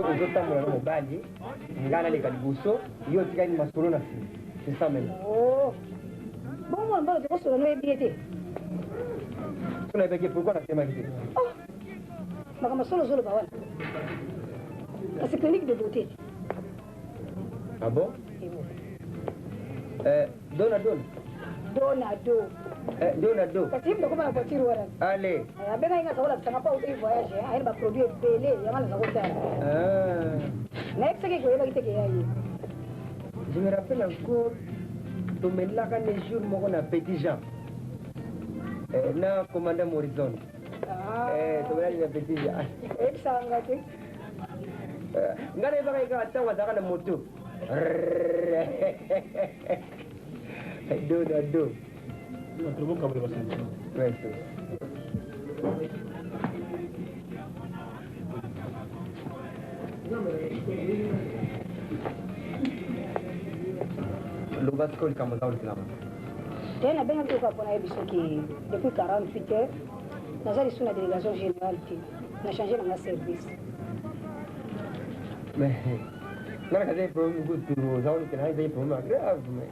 ozotambola na mobali ngai naleka liboso yo otikali masolo na nsima. C'est ça même. Oh. Bon, moi, je vais te donner des billets. Tu n'as pas dit pourquoi tu as fait Oh. Je vais te donner c'est clinique de beauté. Ah bon? Donado. Donado. Parce que tu as voiture. Allez. Tu n'as pas eu voyage. Tu as produit belé. Je me rappelle encore, tu me l'as quand les jours où on a petit Jean. Na commandant Morrison. Tu me l'as dit petit Jean. Ngane baka ika atawa daka na moto. Do. No, trovo un cavolo bastante. Questo. Lo bascol kama zauli kama. Tena bien que kwa pona ebiso ki depuis 48 heures nazali sous la délégation générale qui n'a changé dans la service. Mais nana kaza problème gutu zauli kana haza problème grave mais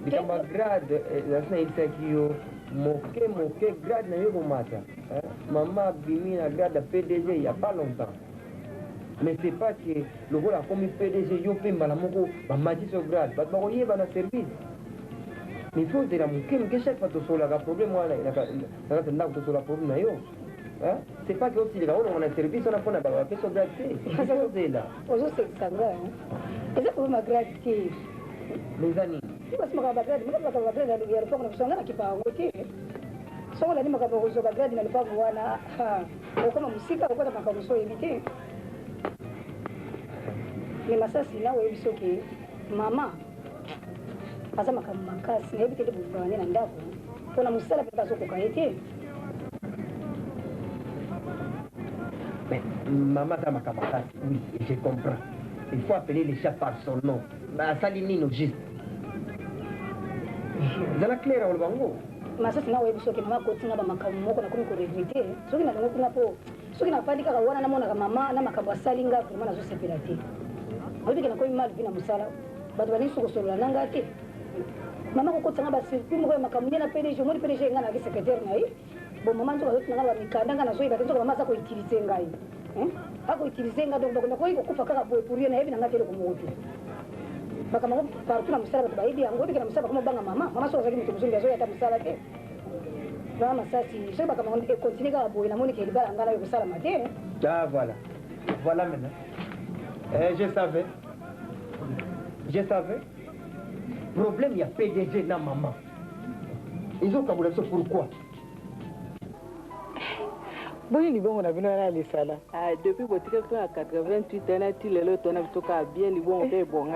dikamba grade lazima itakio moke grade na yuko mata. Maman bimina grade PDG il y a pas longtemps. Mais c'est pas que le rôle a comme PDG yo pemba la moko ba mati so grade ba ko yeba na service. Mais faut dire mon que chaque fois to sola ga problème wala na tenda to sola problème na yo. Hein? C'est pas que aussi les gars on a service on a pas ba que so grade c'est. Ça c'est là. Ozo c'est ça là. Et ça pour ma grade qui les amis. Parce que ma grade, ma grade na lubiya kwa kuna kusanga kipa wote. So la ni maka bozo ba grade na lupa wana. Kama musika uko na makabuso imite. Mais masasi na wewe bisoke mama asa makamakasi na ebite bugane na ndako pona musala pe baso ko kaete. Mais maman ta makamakasi oui je comprends. Il faut appeler les chats par son nom. Bah salinino juste. Zala claire au bango. Masasi na wewe bisoke mama ko tinga ba makamu moko na kumi ko revite. Soki na ngoku na po. Soki na fandika ka wana na mona ka mama na makabu salinga vraiment na zo sepelate. Obi kana ko mal vina musala batu bani soko solo nanga te mama ko tsanga ba sirpi mo ko makamunya na PDG mo PDG ngana ki secrétaire ngai bo mama nzo ba tsanga ba mikanda ngana so iba tso mama sa ko itilize ngai ako itilize nga donc na ko iko kufa kaka boy pour yena ebi nanga tele ko moto baka mama partout na musala batu ba ibi yango bi kana musala ko banga mama so zaki mutu muzungu zo ya ta musala te mama sasi so baka mama continue ka boy na moni ke libala ngala yo sala mate Ah voilà maintenant. Je savais. Problème, il y a PDG dans maman. Ils ont kabula ça pourquoi? Bon, il est bon, on a vu les salles. Depuis que tu as 88 ans, tu es là, tu as bien, il est bon, tu es bon.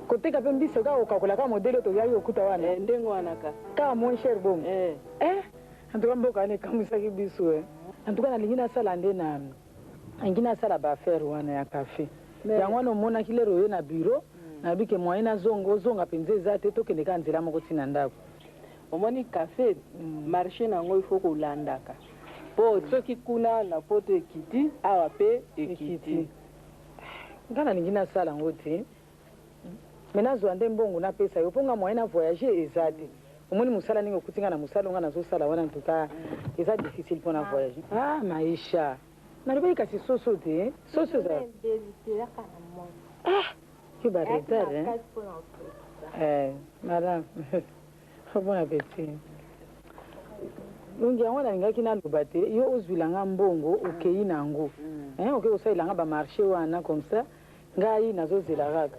Côté Capem Bissoga, au Kakolaka, modèle, tu as eu au Koutawana. Car mon cher bon. En tout cas, Bokane, comme ça, Bissou. En tout cas, la ligne à Salandena, un guina salaba faire ou un café. Yango no mona kilero yo na bureau na bike moyena zonga penze za te to kende kanzela moko tina ndako omoni café marché nango il faut ko landaka po soki kuna na poto ekiti awa pe ekiti ngana lingina sala ngoti mena zo ande mbongo na pesa yo ponga moyena voyager ezade omoni musala ningo kutinga na musala ngana zo sala wana ntuka eza difficile pona voyager maisha Naribai kasi soso te, soso za. Tu vas arrêter, hein? Madame, bon appétit. Lungi yango na ngaki na lubate, yo ozwilanga mbongo okei nango. Oke osailanga ba marché wana comme ça, ngai nazozela raka.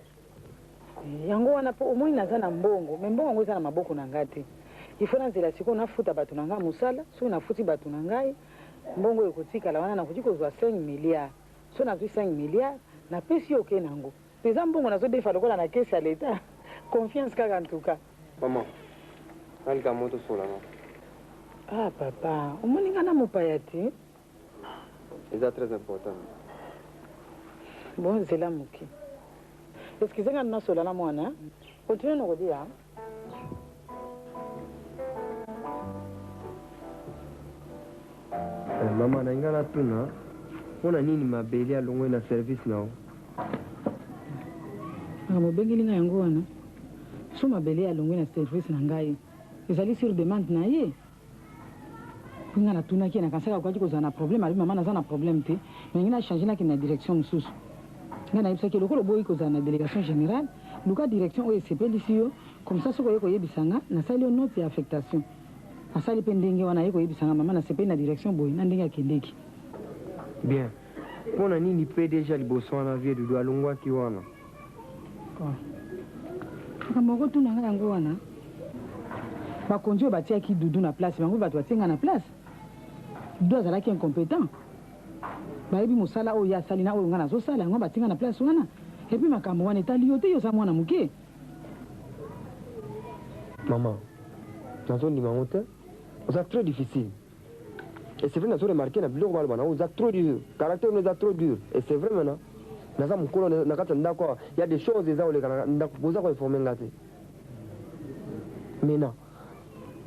Yango wana po omoni naza na mbongo, me mbongo ngo eza na maboko na ngati. Ifona nzela siko nafuta bato na nga musala, so nafuti bato na ngai. Mbongo ekotika la wana na kujiko zwa 5 milliards. So na 5 milliards na pesi oke nango. Pesa mbongo nazo defa lokola na kesa leta. Confiance kaka ntuka. Maman. Alika moto sola no. Ah papa, omoninga na mopayati. C'est très important. Bon, zela muki. Est-ce que zenga na sola na mwana? Continue no kodia. Mama na ingana tuna mpona nini mabele alongwe na service nao mobengeli ngai yango wana so mabele alongwe na service na ngai ezali sur demande na ye nga natunaki na kansaka kwaki kozala na problème ali mama naza na problème te mais ngai nachange naki na direction mosusu ngai nayebisaki lokolo boyi kozala na délégation générale luka direction oyo esepelisi yo comme ça soki oye koyebisanga nasali yo note ya affectation asali mpe ndenge wana ye koyebisanga mama nasepeli na direction boye na ndenge akendeki bien mpona nini mpe deja liboso wana vie dudu alongwaki wana makambo okotuna ngai yango wana bakonzi oyo batiaki dudu na place bango bato batie ngai na place dudu azalaki incompétent bayebi mosala oyo ye asali na oyo ngai nazosala yango batie ngai na place wana epuis makambo wana etali yo te yo oza mwana moke mama nazondima yango te oza très difficile et c'est vrai nazo remarqué na biloko baloba na oza trop dur caractère no eza trop dur et c'est vrai maintenant naza mokolo na kati ya ndako awa ya des choses eza koleka na ndako boza koinforme nga te maintenant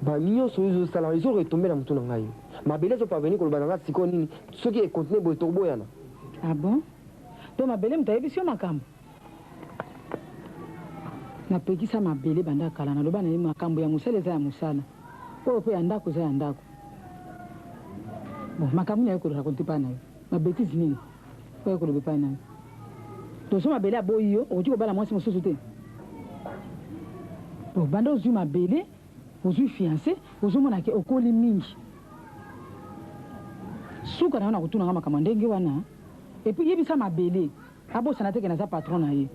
banyonso oyo ezosala ezoko etombe na motu na ngai mabele ezoparveni koloba na nga sikoyo nini soki econtinue boye tokoboyana ah bon to mabele moto ayebisi yo makambo napekisa mabele banda kala naloba na ye makambo ya mosala eza ya mosala oyo mpe ya ndako eza ya ndako bon makambo nini ayekoloba konti epai na yo mabétise nini oyo ayekoloba epai na yo to so mabele aboyi yo okoki kobala mwasi mosusu te bon banda ozwi mabele ozwi fiancé ozomona ke okoli mingi suka na yo na kotuna nga makambo ndenge wana epuis yebisa mabele abosana teke naza patron na ye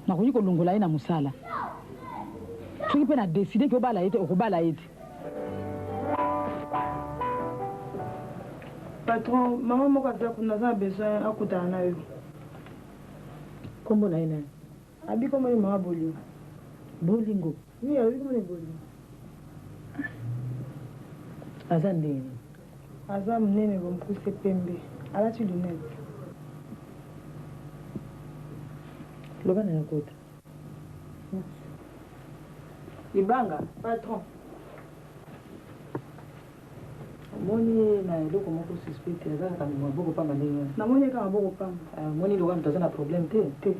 nakoki kolongola ye na mosala soki mpe na deside ke obala ye te okobala ye te patron mama moko aza kuna aza na besoin akutana na yo kombo na ye naye abi kombo ye mama bolingo bolingo oui abi kombo ye bolingo aza ndenge aza monene bomokuse pembe alati lunete loba na yakota libanga patron omoni na eloko moko suspect aza kaka maboko pamba ndenge wana namoni eka maboko pamba omoni loka moto aza na problème te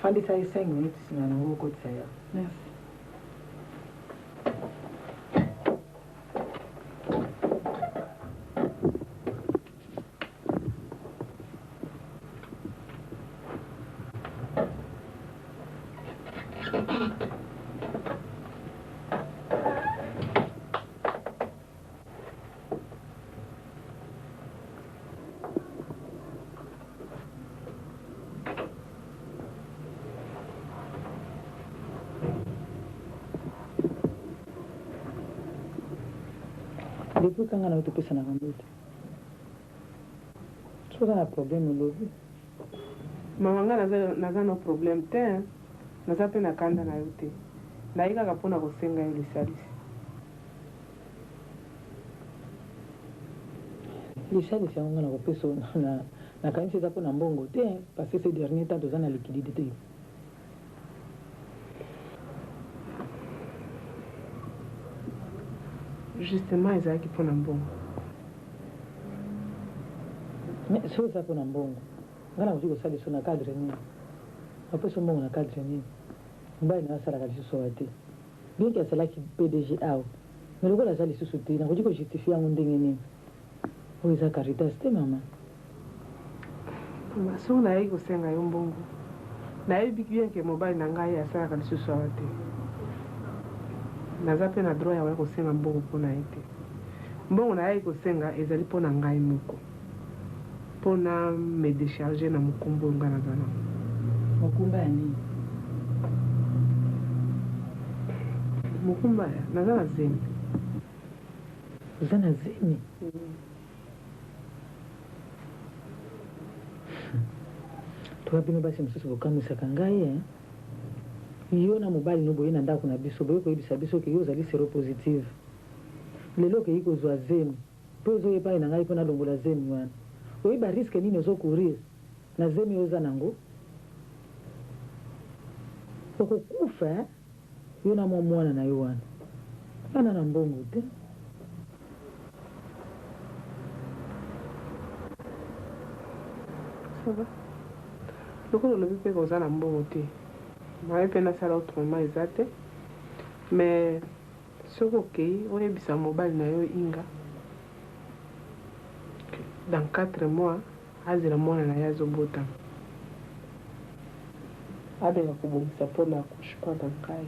fandisa ye 5 minutes nsima nango okotisa ya merci depuis kanga na yo topesanaka mbote so oza na problème elobi mama nga naza na problème te naza mpe na kanda na yo te nayi kaka mpona kosenga yo lisalisi lisalisi yango nga na kopesa nakanisi eza mpo na mbongo te parce que ce dernier temps toza na liquidité te justement ezalaki mpona mbongo mais so eza mpona mbongo nga na koki kosala liso na cadre nini apesa mbongo na cadre nini mobali na asalaka lisusu awa te bien ke asalaki pdg awa mais lokola aza lisusu te nakoki kojustifie yango ndenge nini oyo eza caritas te mama soki nayebi kosenga yo mbongo nayebi bien ke mobali na ngai asalaka lisusu awa te naza mpe na droit ya koya kosenga mbongo mpona ye te mbongo nayebi kosenga ezali mpona ngai moko mpona me décharge na mokumba oyo ngai naza nango mokumba ya nini mokumba naza na zemi oza na zemi toka bino basi mosusu bokamwisaka ngai yo na mobali no boye na ndako na biso boye koyebisa biso ke yo ozali sero positive lelo okei kozwa zemi mpe ozoyepai na ngai mpo nalongola zemi wana oyeba riske nini ozokourir na zemi oyo oza nango okokufa yo na mwa mwana na yo wana ana na mbongo te lokolo olobi mpe koza na mbongo te maye mpe nasala autrement eza te mais soki okei oyebisa mobali na yo inga dans 4 mois azela mwana na ye azobotama abenga kobongisa mpona accouchement na ngai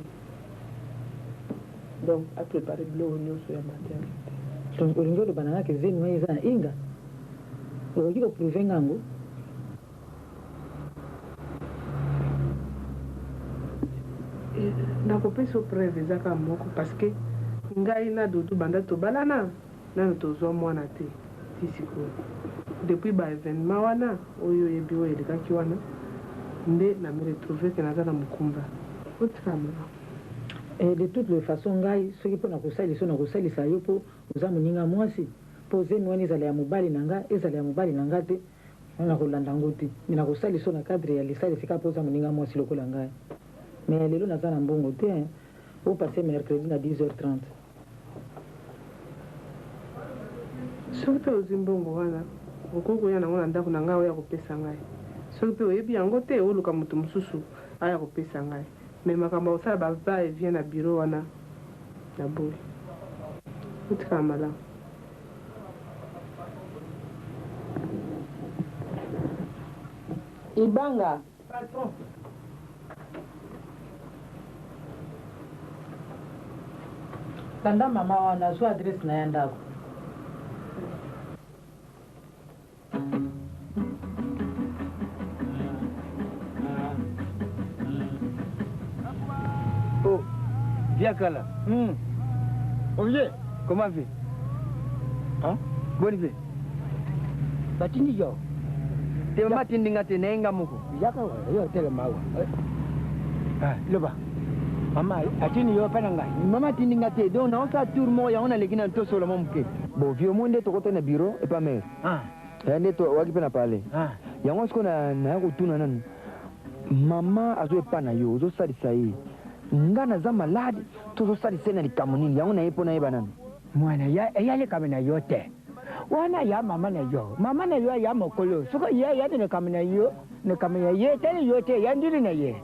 donc aprépare biloko nyonso ya maternité. Donc olingi oloba na ngaka ezeni waye eza na inga okoki koprouve ngango nakopesa preuve eza kaka moko parce que ngai na Dudu banda tobalana nano tozwa mwana te ti sikoyo depuis baévénement wana oyo oyebi oyo elekaki wana nde namiretrouve ke naza na mokumba otikamela. De toutes les façons ngai soki mpona kosalisa na kosalisa yo mpo oza moninga mwasi mpo ozemi wana ezala ya mobali na nga ezala ya mobali na nga te wana kolanda ngo te me na kosalisa na cadre ya lisalisi kaka mpo oza moninga mwasi lokola ngai mais lelo naza na mbongo te opase mercredi na 10h30 soki mpe ozwi mbongo wana okoki koya nango na ndako na ngai oya kopesa ngai soki mpe oyebi yango te oluka moto mosusu aya kopesa ngai me makambo osala baba evie na biro wana na boye otikala malamu. Ibanga patron tanda mama wana zwa adresse na ya ndako. Oh, viens Kala. Olivier, comment va? Hein? Bonne vie. Batini yo. Te mama tindinga te nenga muko. Yaka yo tele mawa. Ah, loba. Mama, atini yo pananga. Mama tindinga te donc on sa tour mo ya on a lekina to solo momke. Bon, vieux monde to kote na bureau et pas mais. Ah. Yande to waki pe na parler. Ah. Yango sko na ko tuna nan. Mama azo pa na yo, zo salisa yi. Ngana za maladi, to zo salisa na likamuni, yango na yepo na yeba nan. Mwana ya le kamena yote. Wana ya mama na yo. Mama na yo ya mokolo. Soko ya ne kamena yo, ne kamena ye tele yote ya ndiri na ye.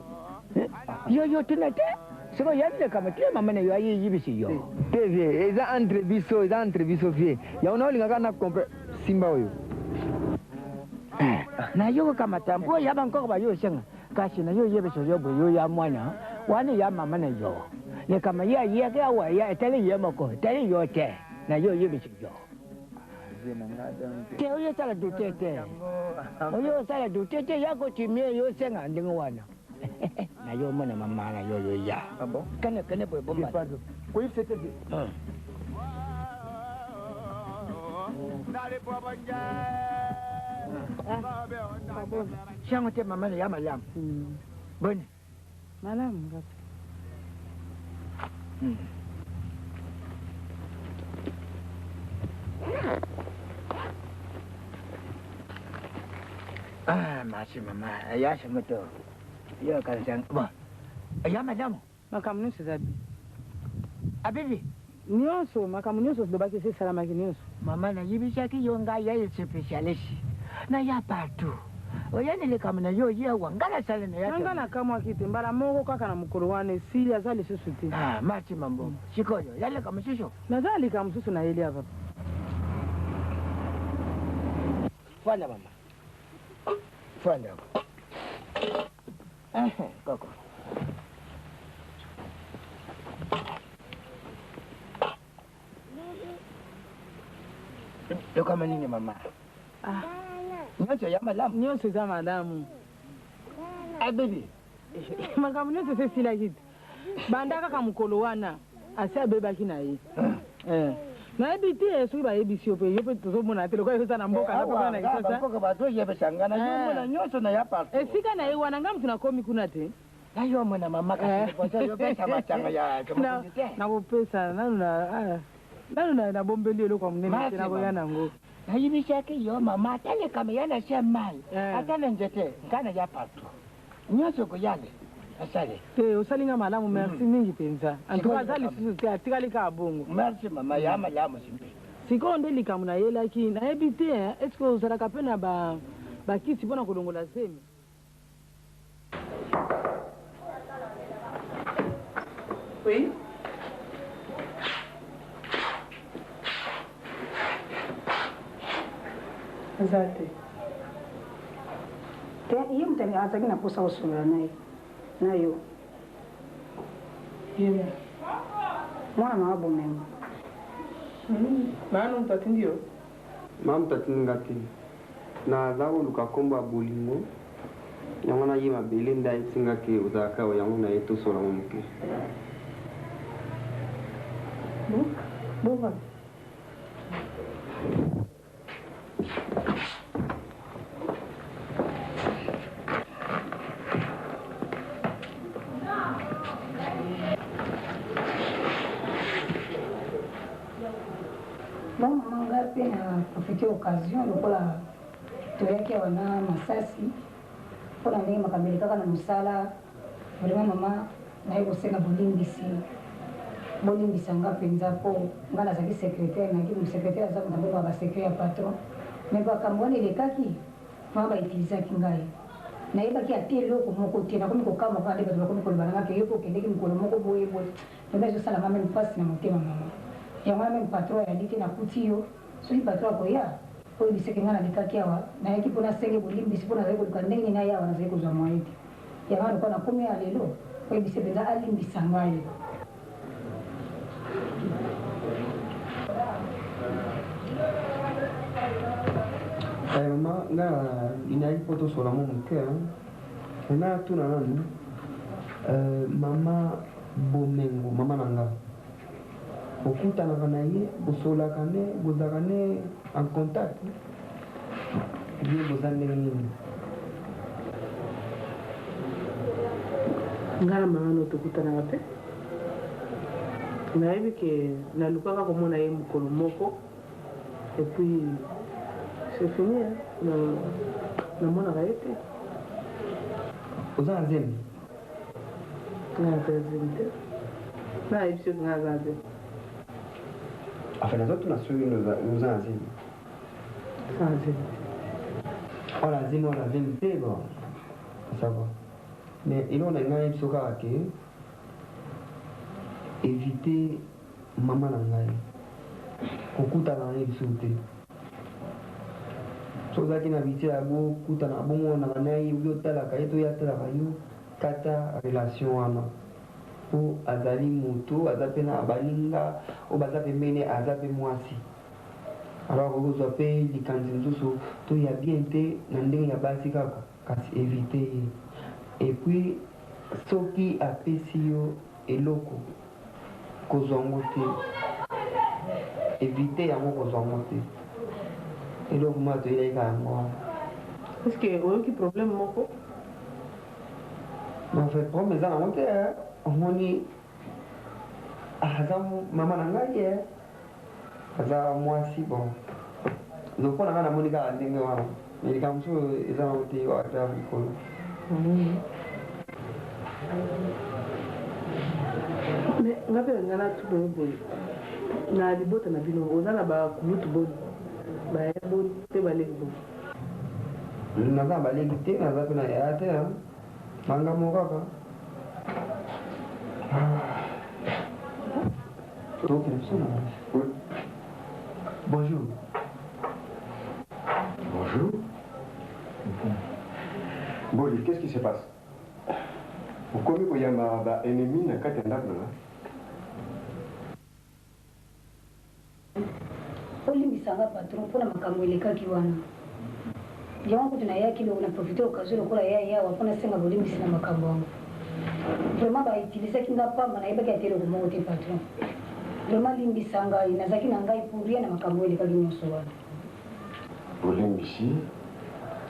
Yo tunate. Soko ya ne kamena mama na yo ya yibisi yo. Te vie, eza entreviso vie. Ya una olinga kana compre simba oyo. Na yo kama tampo ya banko ba yo senga. Kasi na yo yebisi yo bo yo ya mwana. Wana ya mama na yo. Ne kama ya wa ya tele ye moko. Tele yote. Na yo yebisi yo. Te oyo sala dutete. Oyo sala dutete yako timie yo senga ndingo wana. Na yo mwana mama na yo ya. Ah bon? Kana boy bomba. Quoi c'était? Shango te mama na ya malam. Bone. Malamu ngapi? Ah, masih mama. Ya semua tu. Ya kan sang. Wah. Ya madam. Makambo nyonso eza bi. Abibi. Nyonso makambo nyonso tobaki se salamaki nyonso. Mama na yibisaki yo nga ya specialist. Na ya partout. Oyanele kama na yo ya wangala sala na ya. Ngana kama kiti mbala moko kaka na mukolo wana esili azali susu te. Ah, mati mambo. Shikoyo, yale kama susu. Nazali kama susu na eli hapa. Fanya mama. Fanya. Koko. Yo kama nini mama? Ah. Nyonso ya malamu. Nyonso za malamu. Ah baby. Makambo nyonso se sila kiti. Banda kaka mukolo wana asi abebaki na ye. nayebi te soki bayebisi yo mpe tozomona te lokola eza na mboka napakana kisasa mboka bato yebesangana yomona nyonso na ya partout esika na ye wana nga mutu nakomi kuna te nayo mwana mama kasi yopesa matanga ya nakopesa nanu nabombeli eloko monene te nakoya nango nayibisaki yo mama atale kama yana se mai atale nzete nkana ya partout nyonso koyale asale te osalinga malamu merci mingi mpenza antuka aza lisusu te atikali kaka bongo merci mama ya malamu simpe sikoyo nde likambo nayelaki nayebi te estce ozalaka mpe na bakiti mpona kolongola zemi. Oui. Azate. Iyo mtani azaki na posa osolola naye. Nayo. Yeye. Mwana mama bomengo. Maana mtati ndio. Mam tatingati. Na zawo luka komba bolingo. Yango na ye mabele ndai tingaki uzaka yango na eto sola momuke. Bon. Bon, manga pe na profiter occasion lokola toyaki awa na masasi mpona ndenge makameli kaka na mosala vraiment mama naye kosenga bolimbisa nga mpenza mpo nga nazalaki secrétaire naki mosecrétaire aza kona mboka basekret ya patron me bakambo wana elekaki mama baitilizaki ngai nayebaki ate eloko moko te nakomi kokamwa nde bato bakomi koloba nanga ke yo mpo okendeki mikolo moko boyeboye ebe ezosalanga meme mpasi na motema mama yango wana meme patron ayali te nakuti yo soki patron akoya oyo biseke nga nalekaki awa nayaki mpo nasenge bolimbisi mpo nazali koluka ndenge nini aye awa nazali kozwa moye te yango wana lokola nakomi ya lelo oyebise mpenza alimbisa ngai Mama, nga inai poto sola mo muke. Na tuna nanu. Mama bomengo, mama nanga. Okutana kana ye, bosola kane, bozakane en contact. Ye bozande nini. Ngala mama tokutana wapi? Nayebi ke nalukaka komona ye mokolo moko et puis c'est fini namonaka ye te. Oza na zemi? Naza zemi te nayebi soki nga aza zemi. Enfin nazotuna soki oza na zemi? Aza na zemi te. Ola zemi ola zemi te bon ça va. Mais eloko na ngai yebi so kaka ke éviter mama na ngai kokutana na ye biso te so ozalaki na bitie ya bokutana bongonaka na ye obi otalaka ye to ye atalaka yo kata relation wana mpo azali moto aza mpe na baninga oyo baza pembeni aza mpe mwasi alors okozwa mpe likanisi mosusu to ya bien te na ndenge ya basi kaka kasi éviter ye et puis soki apesi yo eloko kozwa ngo te éviter yango kozwa ngo te eloko moko toyelaka yango wana est-ce que oyoki problème moko? en fait problème eza nango te omoni aza mama na ngai ye aza mwasi bon loko na ngai namoni kaka ndenge wana mais likambo mosusu eza nango te ata likolo mais nga mpe nga natuboye boye na libota na bino oza na bakulutu boni baya boni mpe baleki boni? naza na baleki te naza mpe na yaya te mangamo kaka bonjour. Bonjour. Boli, qu'est-ce qui se passe? Pourquoi il y a un ennemi dans le là? olimbisanga patron mpona makambo elekaki wana yango kutu nayaki loko na profite occasion lokola yayawa mpona senga bolimbisi na makambo yango vraiment bautilisaki nga pamba nayebaki ate loko moko te patron vraiment limbisa ngai nazalaki na ngai pour rien na makambo elekaki nyonso wana Bolimbisi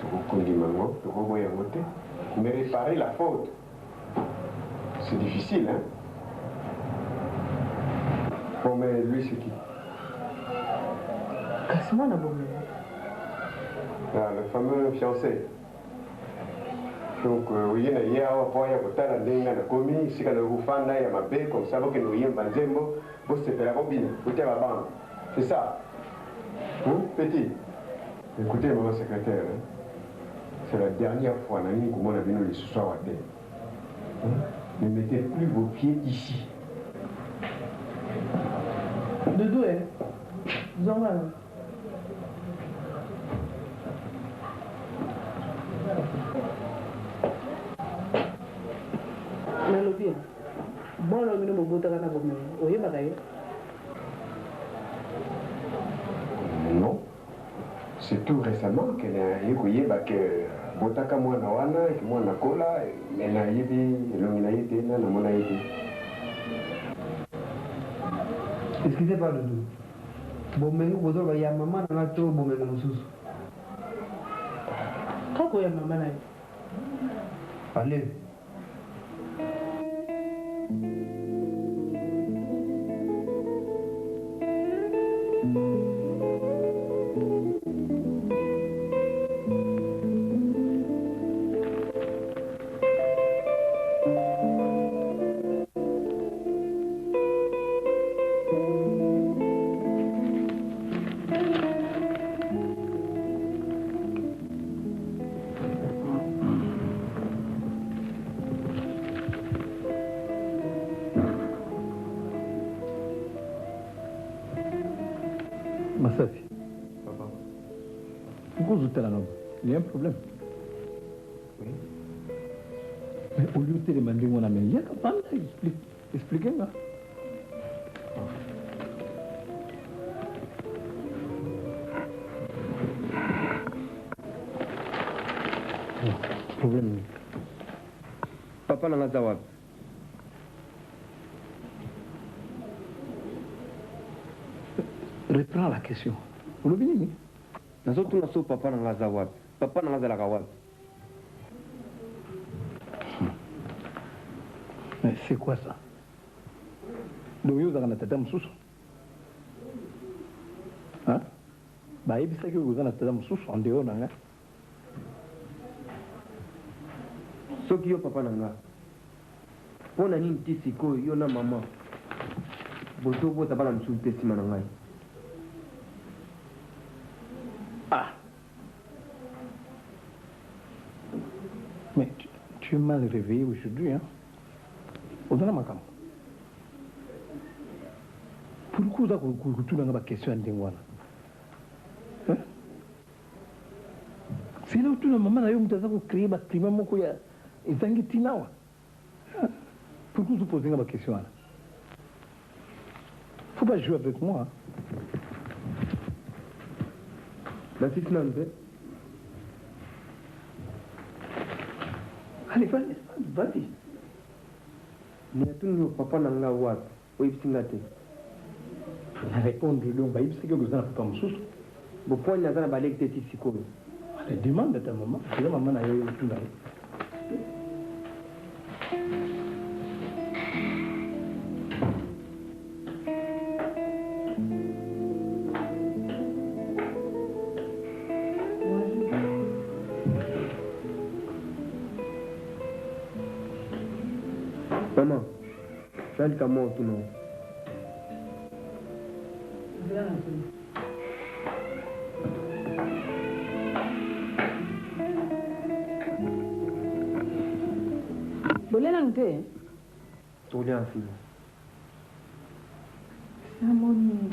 tokokondima yango tokoboya yango te mais réparer la faute c'est difficile hein. Bon mais lui c'est qui? kasi mwana bomengo. Ah, le fameux fiancé. Donc oui na ye awa po ya kotala ndenge na komi sika na kufanda ya mabe comme ça boke no yemba nzembo bosepela kobina kotia babanga c'est ça. Petit, écoutez maman secrétaire, C'est la dernière fois, comment on a vu les soirs à terre. Ne mettez plus vos pieds ici. De deux, hein? Normal. Mélodie, bon, là, nous avons beau oui, non. C'est tout récemment qu'elle a écouillé que Botaka Mwana Wana, et Mwana Kola, et Naïbi, et Lominaïté, Nanamonaïté. Excusez pas le dos. Bon, mais nous, vous avez maman dans la tour, bon, mais nous sous. Quand il y a maman là? Allez. Massafi. Papa. Pourquoi vous êtes là? Il y a un problème. Oui. Mais au lieu de demander mon ami, il y a pas expliquez-moi. Problème. Papa n'a pas de Reprends la question. Vous le venez? Nous avons papa n'a pas de papa n'a pas de Mais c'est quoi ça? Donc vous avez un tata moussous? Hein? Bah il que vous avez un tata moussous en dehors d'anga. Ce qui est papa n'a pas. On a une petite siko, il y a une maman. Boto bo tabala msulte si manangai. Ah. Mais tu es mal réveillé aujourd'hui, hein? Au-delà de ma cam. Pourquoi tu as une question à dire? Hein? C'est là où tu as maman a eu un tas de créer un climat moko ya. Et tangi tinawa. Pourquoi tu poses une question là? Faut pas jouer avec moi. La fille n'a pas. Allez, vas-y. Mais tout le papa n'a pas ouat. Oui, c'est ngate. Répondre donc, bah il sait que vous avez pas me sous. Bon point n'a pas balé que t'es ici quoi. Allez, demande à ta maman. La maman n'a eu tout là. Maman, j'ai le camion tout non. Bolela nte? Tolia fille. Samoni.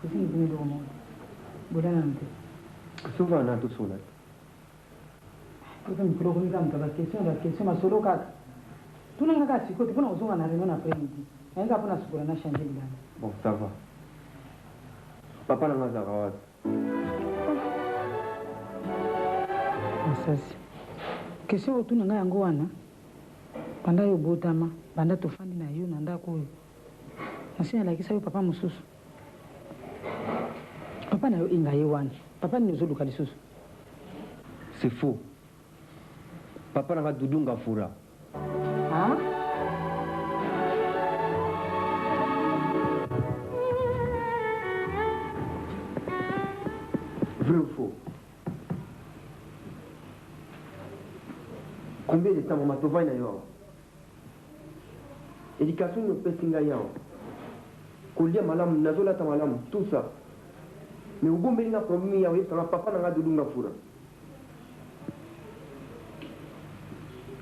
Kusi ngini do mo. Bolela nte. Souvent on a tout cela. Kusi mikro kuni kam la question ma solo kaka. Tuna ngaka siko tipona uzonga na réunion après-midi. Ainga pona sukura na changer bilana. Bon, ça va. Papa n'a pas d'arrêt. Masasi. Question otuna nga yango wana. Panda yo botama, panda tofandi na yo na ndako oyo. Nasi alakisa yo papa mususu. Papa na yo inga ye wana. Papa ni zoluka lisusu. C'est faux. Papa n'a pas dudunga fura. Ah? Vrai ou faux? Combien de temps maman tova na yo? Éducation ne peut singa yao. Kolia malam nazola ta malam tout ça. Mais au gombe na problème ya oui papa n'a pas dudunga fura.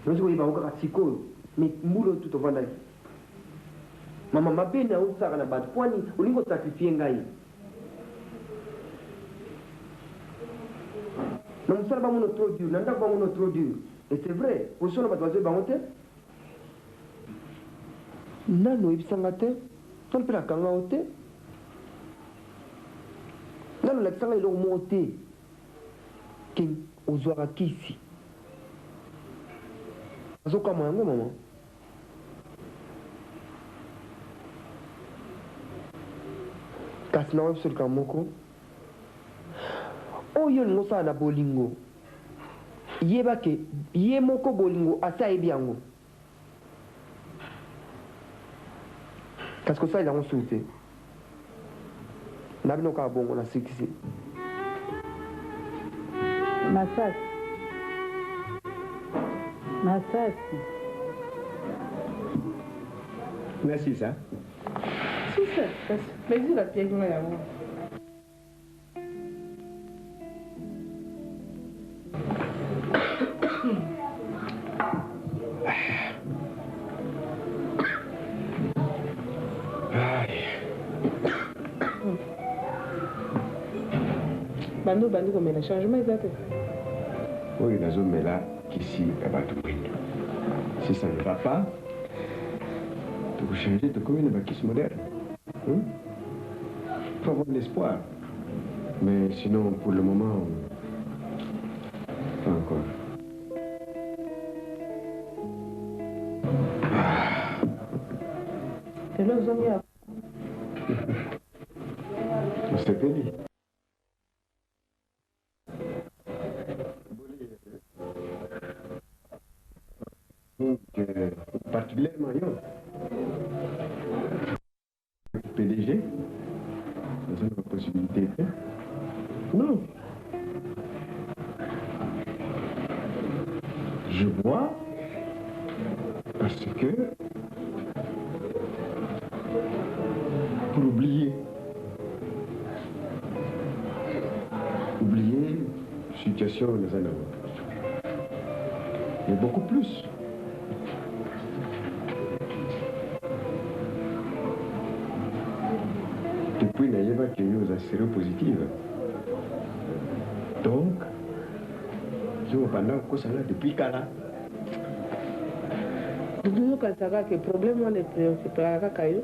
Nous avons encore un psycho, mais nous tout au vendredi. Maman m'a bien à ça na bas point au niveau sacrifier ngai. Non ça va mon trop dur, n'anda pas mon trop dur. Et c'est vrai, pour ça on va doser bangote. Nano ibisangate, ton pela kanga ote. Nano la sanga ilo mote. King ozwara kisi. Azoka mwango maman. Kasi na website ka moko oyo ngosa na bolingo yeba ke ye moko bolingo asa ebi yango kasi ko sa ila ngosuute na bino ka bongo na sikisi Masasi. Merci ça. Si ça, mais dis la pièce moi ya moi. Bando comme le changement exact. Oui, la zone mais là qu'ici à Batouine. Si ça ne va pas, tu peux changer de commune avec qui moderne. Il faut avoir de l'espoir. Mais sinon, pour le moment, pas encore. Et là, vous avez On s'est payé. Donc, particulièrement, PDG, dans une possibilité. Non. Je vois parce que pour oublier situation dans un autre. Et beaucoup plus. Depuis, il n'y a pas qu'il y a eu séropositive. Donc, je me pendant que ça là depuis quand là. Nous quand ça va que le problème on est préoccupé à Kayo,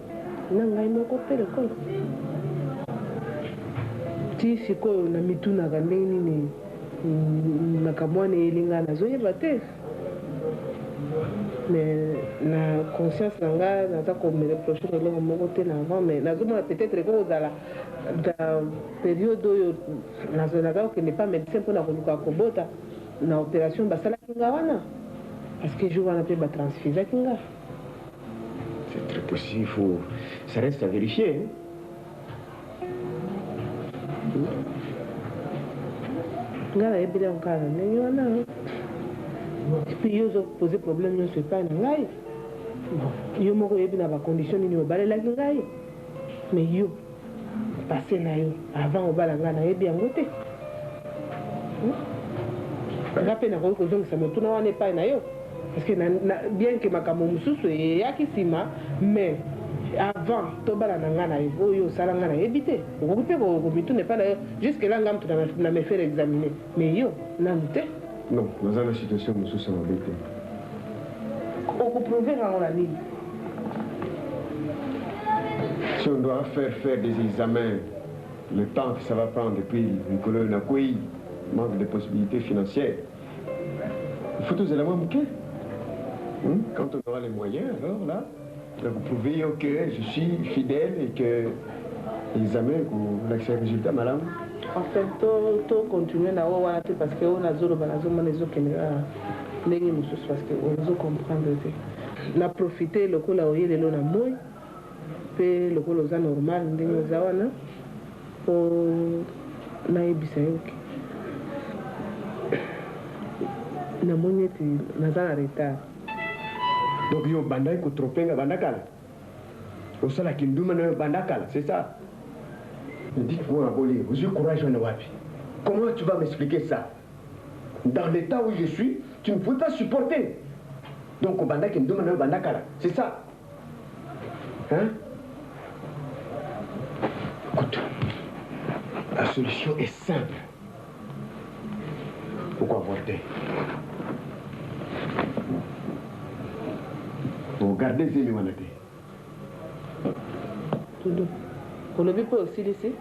non ngai moko pe l'école. Ti siko na mituna gandeni ni nakamwane elinga nazoye bate. Mais na conscience nanga naza ko me reprocher le moko te na avant mais nazomona peut-être que ozala dans période oyo nazonaga que n'est pas médecin pour na koluka kobota na opération basala kinga wana. Parce que je vois un peu de transfuser. C'est très possible, ça reste à vérifier. Et puis, ils ont posé problème, ils ne pas ils ont des conditions, ils ont des mais ils ont passé avant, ils ont bien voté. Rappelez que ça me tourne pas. Parce que bien que ma camoufle soit yakisima, mais avant, tobala nangana eboyo salanga na ebité. Vous pouvez vous n'est pas d'ailleurs jusque là ngam tu na me faire examiner. Mais yo namute. Non, dans une situation où ça m'embête. On peut prouver dans la ligne. Si on doit faire des examens, le temps que ça va prendre depuis Nicolas Nakouy, manque de possibilités financières. Il faut tous les éléments bouquets. Quand on aura les moyens, alors là, vous prouvez que je suis fidèle et que l'examen, vous l'accès résultat, madame. En fait, tout continuer à voir parce qu'on a zéro banazoma les autres qui parce qu'on veut comprendre. On a profité le coup là où il est là na moi, puis le coup là normal, ndenge zawana pour na ebisa yoki. Na monyeti na za retard. Donc, il y a un bandai qui est trop bien à Bandakal. Au sol, il y a un Bandakal, c'est ça. Dites-moi, Aboli, vous avez courage, Wapi. Comment tu vas m'expliquer ça? Dans l'état où je suis, tu ne peux pas supporter. Donc, au banda qui me demande banda kala. C'est ça. Hein? Écoute, la solution est simple. Pourquoi avorter? Pour garder les humanité. Tudo. Pour le bipo aussi ici.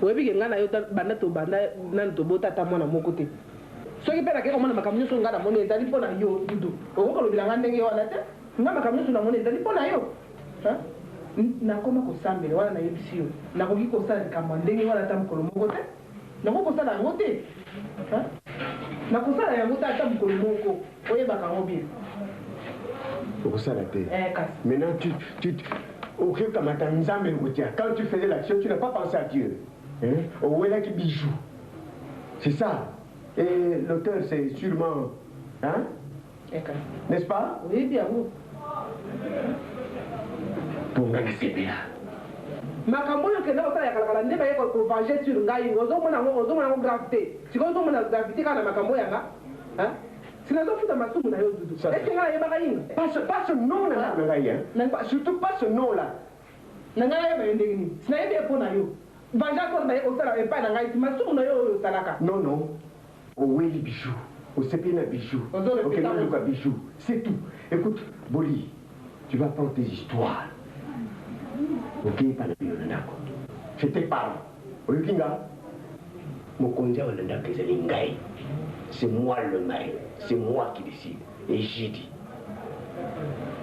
Webi ke ngana yota banda to banda nan to bota ta mwana moko te. So ki pela ke komona makamnyo so ngana mona ezali pona yo Tudo. Oko lo bilanga ndenge wana te. Nga makamnyo so na mona ezali pona yo. Ha? Na koma ko sambele wana na yebisi yo. Na ko ki ko sala kama ndenge wana ta mukolo moko te. Na ko sala ngo te. Ha? Na ko sala yango ta mukolo moko. Oyeba ka ngo bien. Pour ça la paix. Maintenant, ok, comme quand tu faisais l'action, tu n'as pas pensé à Dieu. Hein? Où est là qui bijou? C'est ça. Et l'auteur, c'est sûrement. Hein? N'est-ce pas? Oui, bien vous. Pour moi, c'est bien. Makambo que na osala yakala ndeba yeko ko venger sur ngai ozomona ngo gravité. Siko ozomona gravité kana makambo yanga. Hein? Pas ce nom-là, surtout pas ce nom-là. Non, non. Au bijou. Au Sepina bijou. Au Kenaluka bijou. C'est tout. Écoute, Boli, tu vas prendre tes histoires. Ok, pas le Bionanako. Je te parle. Au Yukinga, mon conja au Nanda Keselingai. C'est moi le mari, c'est moi qui décide. Et j'ai dit.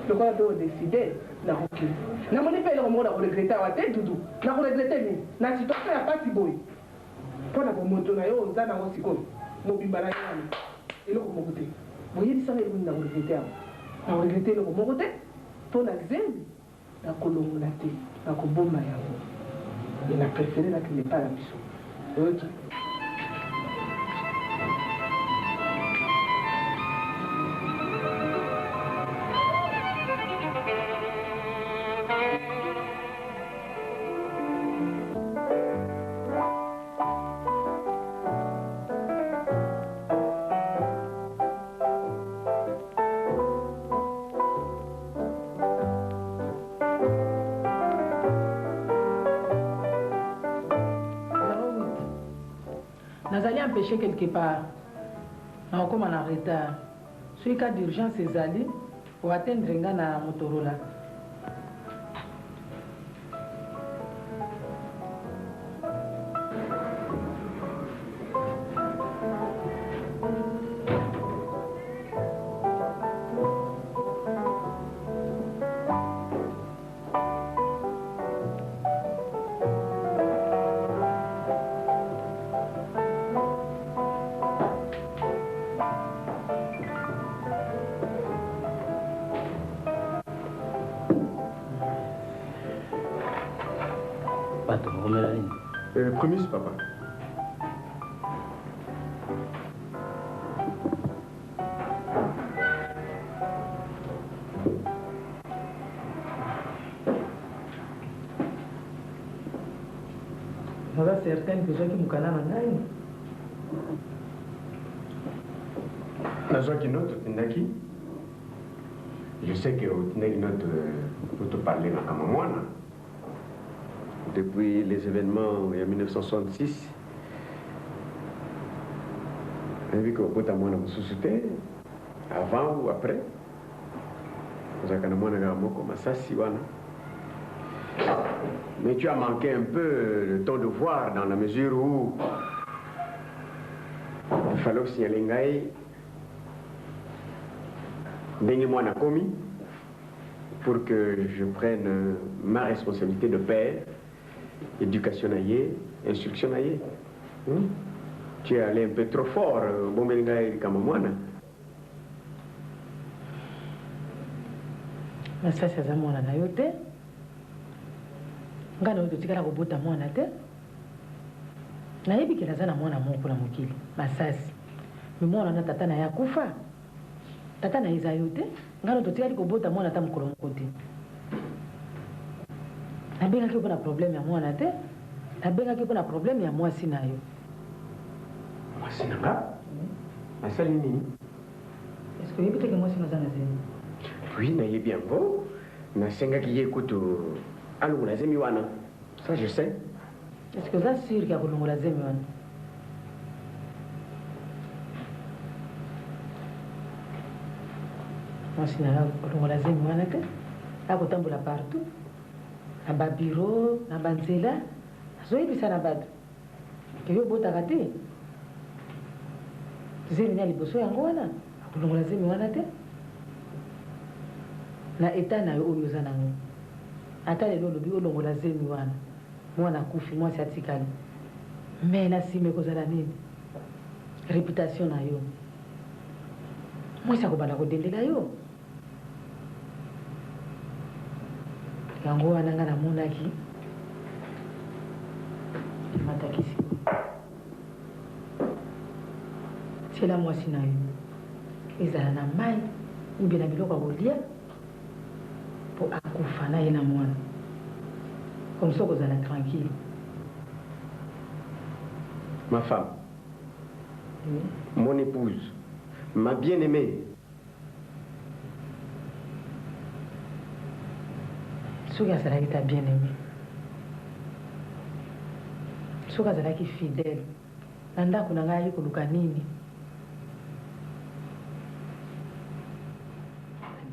Le quoi doit décider, la recul. N'a pas le moment de regretter à tête, Doudou. N'a pas regretté, n'a situation à pas si beau. Pour la moto, on a un aussi comme Mobibala. Et le moment côté. Vous voyez, ça, il n'a regretté. N'a regretté le moment côté. Pour l'exemple, la colombe la tête, la colombe il a préféré la qui n'est pas la mission. Ok. Nazali empêché quelque part. Non, comme on a retard. Ce cas d'urgence, c'est allé pour atteindre na Motorola. Prémisse, papa. On va certaines besoins qui me canal en ligne. Je sais que tu n'as pour te parler à moi. Depuis les événements en 1966, j'ai vu que vous avez une société, avant ou après, vous avez mais tu as manqué un peu le temps de voir dans la mesure où il fallait aussi signaler moi n'a commis pour que je prenne ma responsabilité de père. Éducation naïe, instruction naïe. Tu es allé un peu trop fort, bon bengaï comme moi. Mais ça c'est mon anayote. Ngana oto tikala ko bota mwana te. Na yebi ke nazana mwana moko na mokili. Masasi. Mais mwana na tata na ya kufa. Tata na izayote. Ngana oto tikala ko bota mwana ta mukolo mokoti. Nabenga ki kuna problème ya mwana te. Nabenga ki kuna problème ya mwasi na yo. Mwasi na nga? Asali nini? Est-ce que peut-être que moi c'est dans Oui, n'ayez bien beau. Na senga qui écoute allo la zemi wana. Ça je sais. Est-ce que ça sûr qu'il y a pour la zemi wana? Moi c'est na la zemi wana te. Abo tambola partout. Na ba bureau, na banzela. Azoyebisa na bato. Que yo botaka te. Zemi na liboso yango wana. Kulongola zemi wana te. Na eta na yo oyo oza nango. Ata lelo olobi olongola zemi wana. Mwana kufi mwasi atikali. Me na nsima ekozala nini? Réputation na yo. Mwasi akobanda kodendela yo. Yango wana nga namonaki emataki siko. Tiela mwasi na yo ezala na mai mbe na biloko ya kolia po akufa na ye na mwana comme ça kozala tranquille. Ma femme, mon épouse, ma bien-aimée. Soki azalaki ta bien-aimé, soki azalaki fidèle na ndako na ngai koluka nini?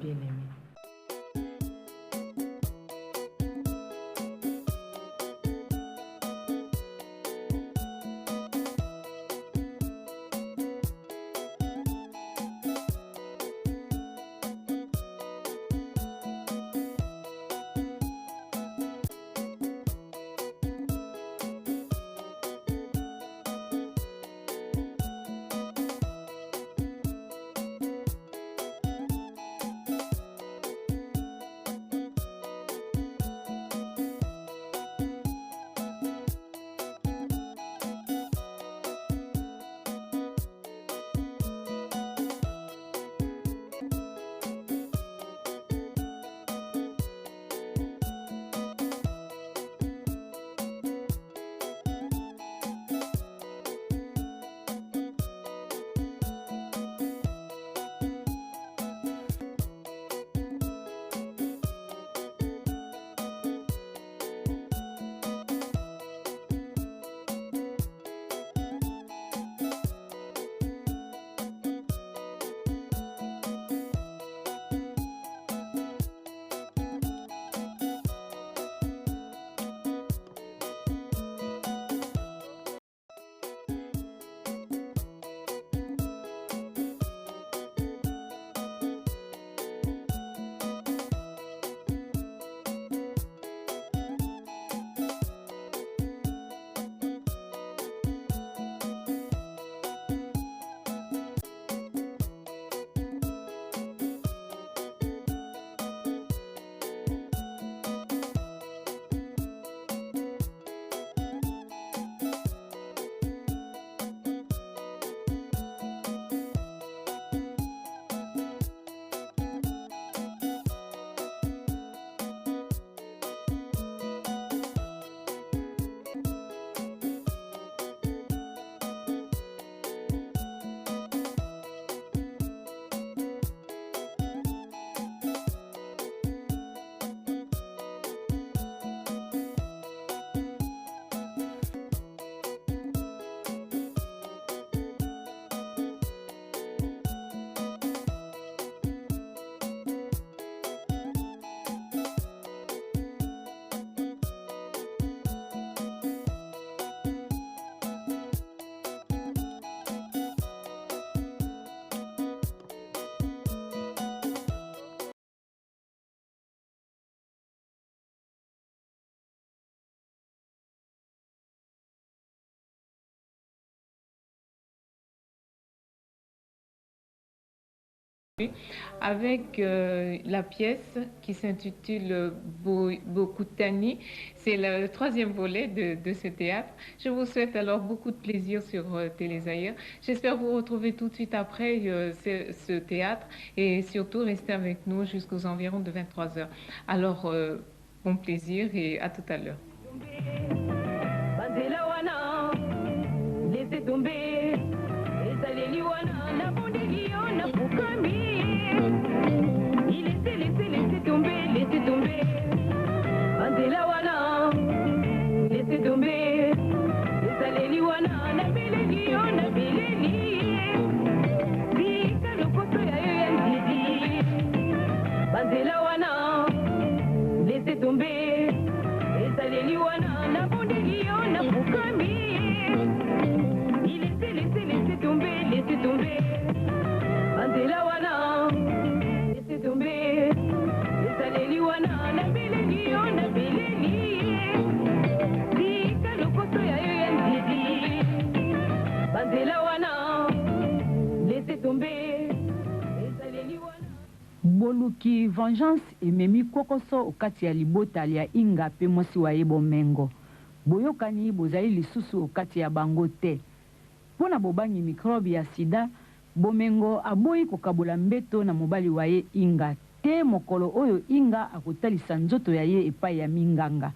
Bien-aimé. Avec la pièce qui s'intitule Bokutani. C'est le troisième volet de ce théâtre. Je vous souhaite alors beaucoup de plaisir sur Télé Zaïre. J'espère vous retrouver tout de suite après ce théâtre et surtout rester avec nous jusqu'aux environs de 23 heures. Alors, bon plaisir et à tout à l'heure. Laissez tomber, Boluki vengeance ememi kokoso okati ya libota ya inga pe mwasi wa ye bomengo. Boyokani bozali lisusu okati ya bango te. Pona bobangi mikrobi ya sida, bomengo aboyi kokabola mbeto na mobali wa ye inga te mokolo oyo inga akotalisa nzoto ya ye epai ya minganga.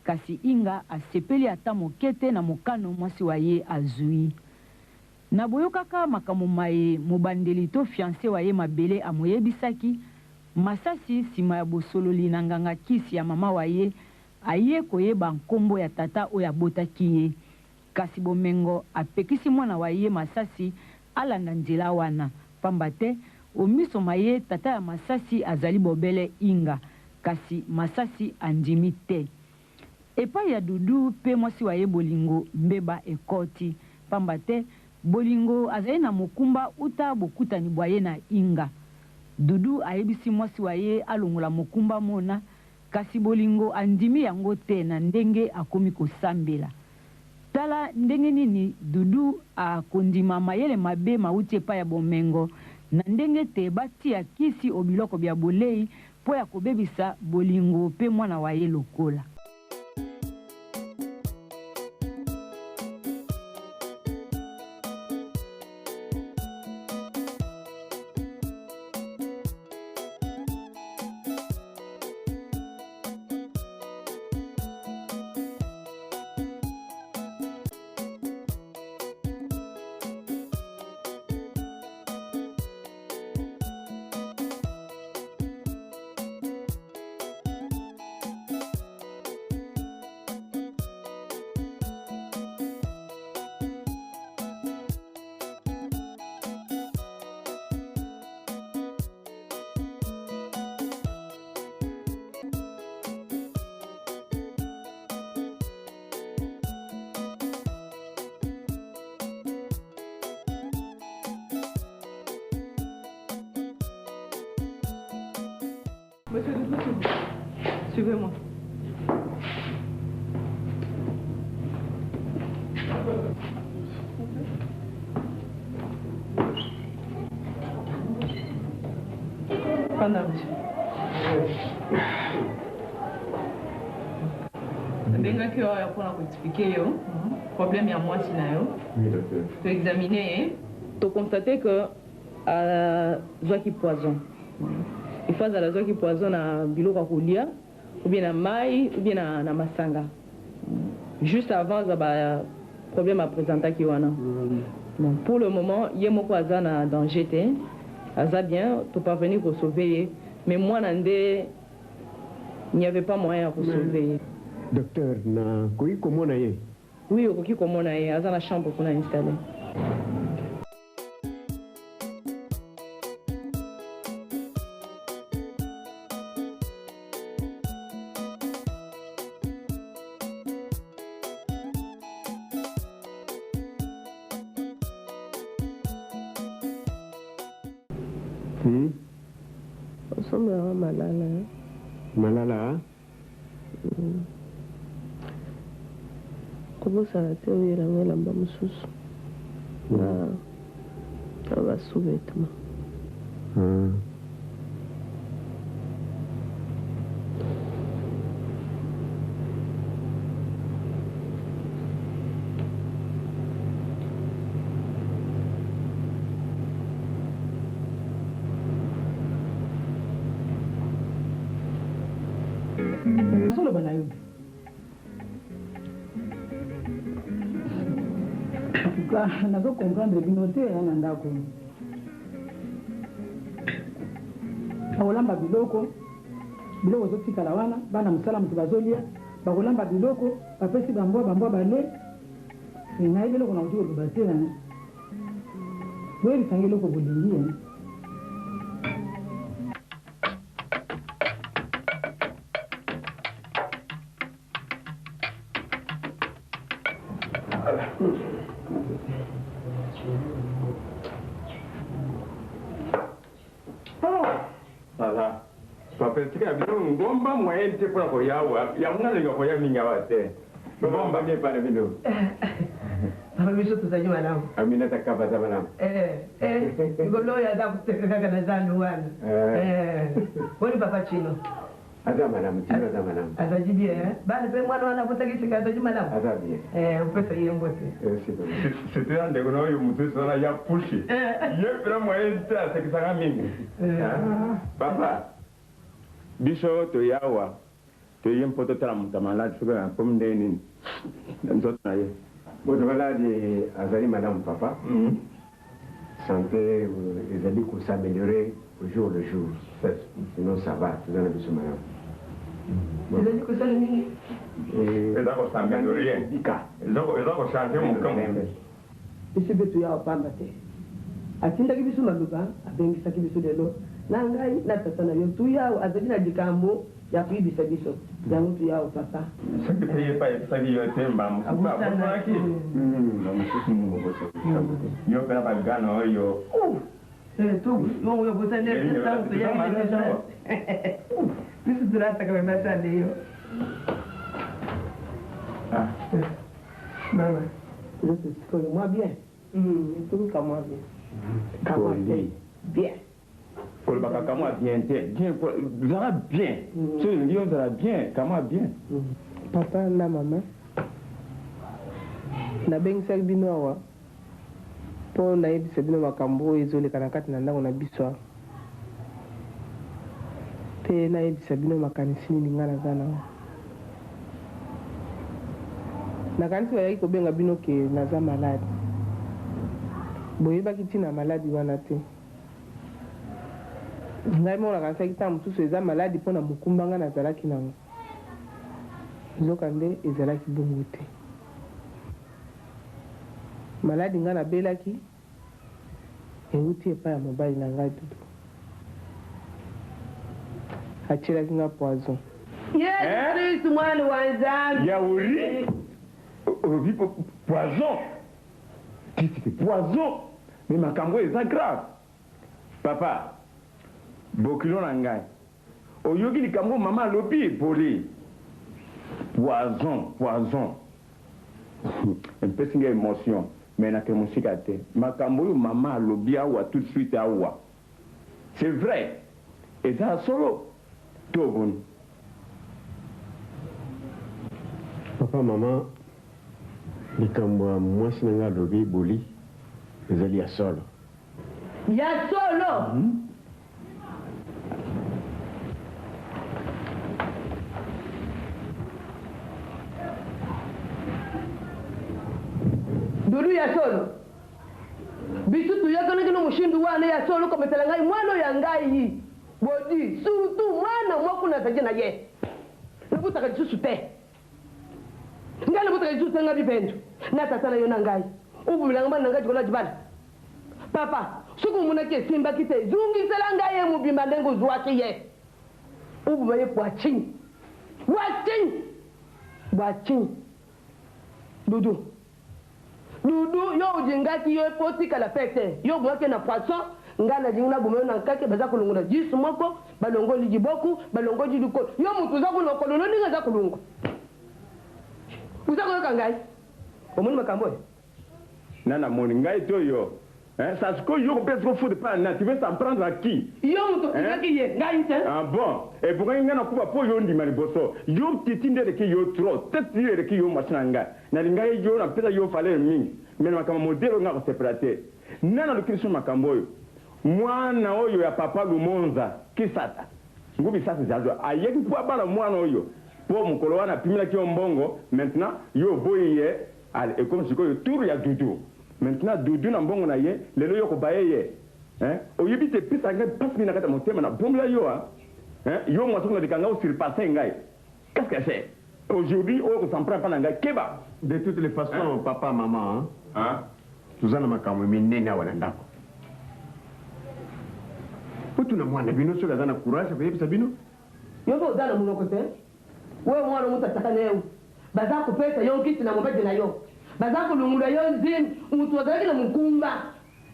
Kasi inga asepeli ata mokete na mokano mwasi wa ye azui. Na boyokaka makambo maye mobandeli to fiancé wa ye mabele amoyebisaki, masasi sima ya bosololi na nganga kisi ya mama wa ye aye koyeba nkombo ya tata oyo abotaki ye. Kasi bomengo apekisi mwana wa ye masasi alanda nzela wana. Pamba te omiso maye tata ya masasi azali bobele inga, kasi masasi andimi te. Epai ya Dudu pe mwasi wa ye bolingo mbeba ekoti. Pamba te bolingo azali na mokumba uta bokutani bwaye na inga. Dudu ayebisi mwasi wa ye alongola mokumba mona, kasi bolingo andimi yango te na ndenge akomi kosambela. Tala ndenge nini Dudu akondima mayele mabe mauti epai ya bomengo, na ndenge te batia kisi obiloko bya bolei po ya kobebisa bolingo pe mwana wa ye lokola. Monsieur Dudu, suivez-moi. Pendant, monsieur. Ndenge que on expliquer yo problème ya mwasi na yo. Oui, docteur. Tu examiner, tu constater que zwaki poison. Il faut à la zone qui poisonne à biloko kolia ou bien à maï ou bien à masanga. Juste avant ça problème à présenter qui wana. Bon, pour le moment, il y a moko azana danger te. Aza bien, tu parvenir pour sauver, mais moi nandé il n'y avait pas moyen pour sauver. Docteur, na koyi comment na ye? Oui, okoki comment na ye, aza na chambre pour installer. Ensemble à Malala. Malala? Comment ça a été oui, la lamba mususu. Ça va sous-vêtement. nazo comprendre bino te na ndako bakolamba biloko ezotikala wana bana mosala moto bazolia bakolamba biloko bapesi bambwa bale ngai biloko na koki koloba te boyebisanga eloko bolingi Voilà. Papa, tu as vu un bon moyen de prendre pour Yawa. Il y a un aller pour Yawa Mingawate. Bon, bah, bien pas le vidéo. Papa, je suis tout à madame. Amina Takabata, madame. Golo ya da kuteka kana zanu wana. Woni papa chino. Ada madame, tu as madame. Ada jibi bana pe mwana wana kutaka kishika to madame. Ada bien. Upesa hiyo mbote. C'était un de gros mutu sana ya pushi. Ye pra moyen de c'est que ça a mingi. Papa. Biso to Yawa. To yem poto tram tamala suka comme ndeni. Nzoto na ye. Bon, voilà, Azali, madame, papa. Santé, les amis qu'on s'améliorer au jour le jour. Sinon, ça va, tout dans la vie, madame. Les amis qu'on s'améliorer. Et là, on s'améliorer. Et là, on change mon camp. Isi betu ya opamba te. Atinda kibisu maluba, abengisa kibisu lelo. Na ngai na tata na yo tu ya azali na dikambo ya kuibisa biso. Ya mtu ya papa. Saki paye pa saki yo temba mfupa kwa ki. Yo kana ba gana yo. Tu yo bosa ne tanto ya ni. Bisu durata kama mata leo. Ah. Mama. Je te connais moi bien. Tout comme moi bien. Comment bien. Pour le bac, comment bien, bien, vous allez bien. Sur le lion, vous allez bien, comment bien. Papa, na maman. Na bengisaki bino awa mpo nayebisa bino makambo oyo ezoleka na kati na ndako na biso awa mpe nayebisa bino makanisi nini nga naza na awa nakanisi bayaki kobenga bino ke naza maladi boyebaki ntina maladi wana te ngai moko nakanisaki ntango mosusu eza maladi mpo na mokumba nga nazalaki nango nzoka nde ezalaki bongo te maladi nga nabelaki euti epai ya mobali na ngai dudu atielaki nga poison yesu kristu mwana wa nzambe yauri obi poison titike poison mais makambo eza grave papa bokilo na ngai oyoki likambo mama alobi eboli poison mpesi nga émotion mais na mosika te makambo oyo mama alobi awa tout de suite awa c'est vrai eza solo to boni papa mama likambo ya mwasi na nga alobi eboli ezali ya solo Dudu ya solo bisu tuyakanaki no mushindu wana ya solo kometela ngai mwana ya ngai bodi surtout mwana moko na taje na ye nabutaka lisusu te ngai nabutaka lisusu te nga bipendo na tata na yo na ngai ubulanga mwana ngai jikola jibala papa suku munaki esimba kite zungisela ngai ye mubimba ndengo zwaki ye ubuma ye bwachini Dudu yo ujingaki yo potika la pete yo bwake na poisson ngana jingna bumeo na kake baza kulunguna jisu moko balongo lijiboku balongo jiduko yo mutu za kulokolo lo ninga za kulungu uza ko kangai omuni makambo nana moni ngai to yo ça ce que yo peut trop fou de pas na tu veux s'en prendre à qui yo mutu ngaki ye ngai te ah bon et pourquoi ngana kuba po yo ndi maliboso yo titinde de ki yo trop peut-être de ki yo machinanga na ngai yo na pesa yo fallait mingi mais makambo modelo ngako separate nana le kristo makambo yo mwana oyo ya papa lumonza kisata ngubi sasa zazo ayeki kwa bala mwana oyo po mukolo wana pimila ki mbongo maintenant yo boye allez et comme sikoyo tour ya Doudou maintenant Doudou na mbongo na ye lelo yo ko baye ye hein oyebi te pisa ngai passe mina kata motema na bomba yo hein yo mo tokona dikanga o surpasser ngai qu'est-ce que c'est aujourd'hui on s'en prend pas na ngai keba de toutes les façons papa maman hein tuzana makambo minene wana ndako utuna mwana bino soka zana courage bebe sabino yobo dana munoko te wewe mwana mutataka leo baza kupesa yo kiti na mobete na yo baza kulungula yo nzini mutozaki na mkumba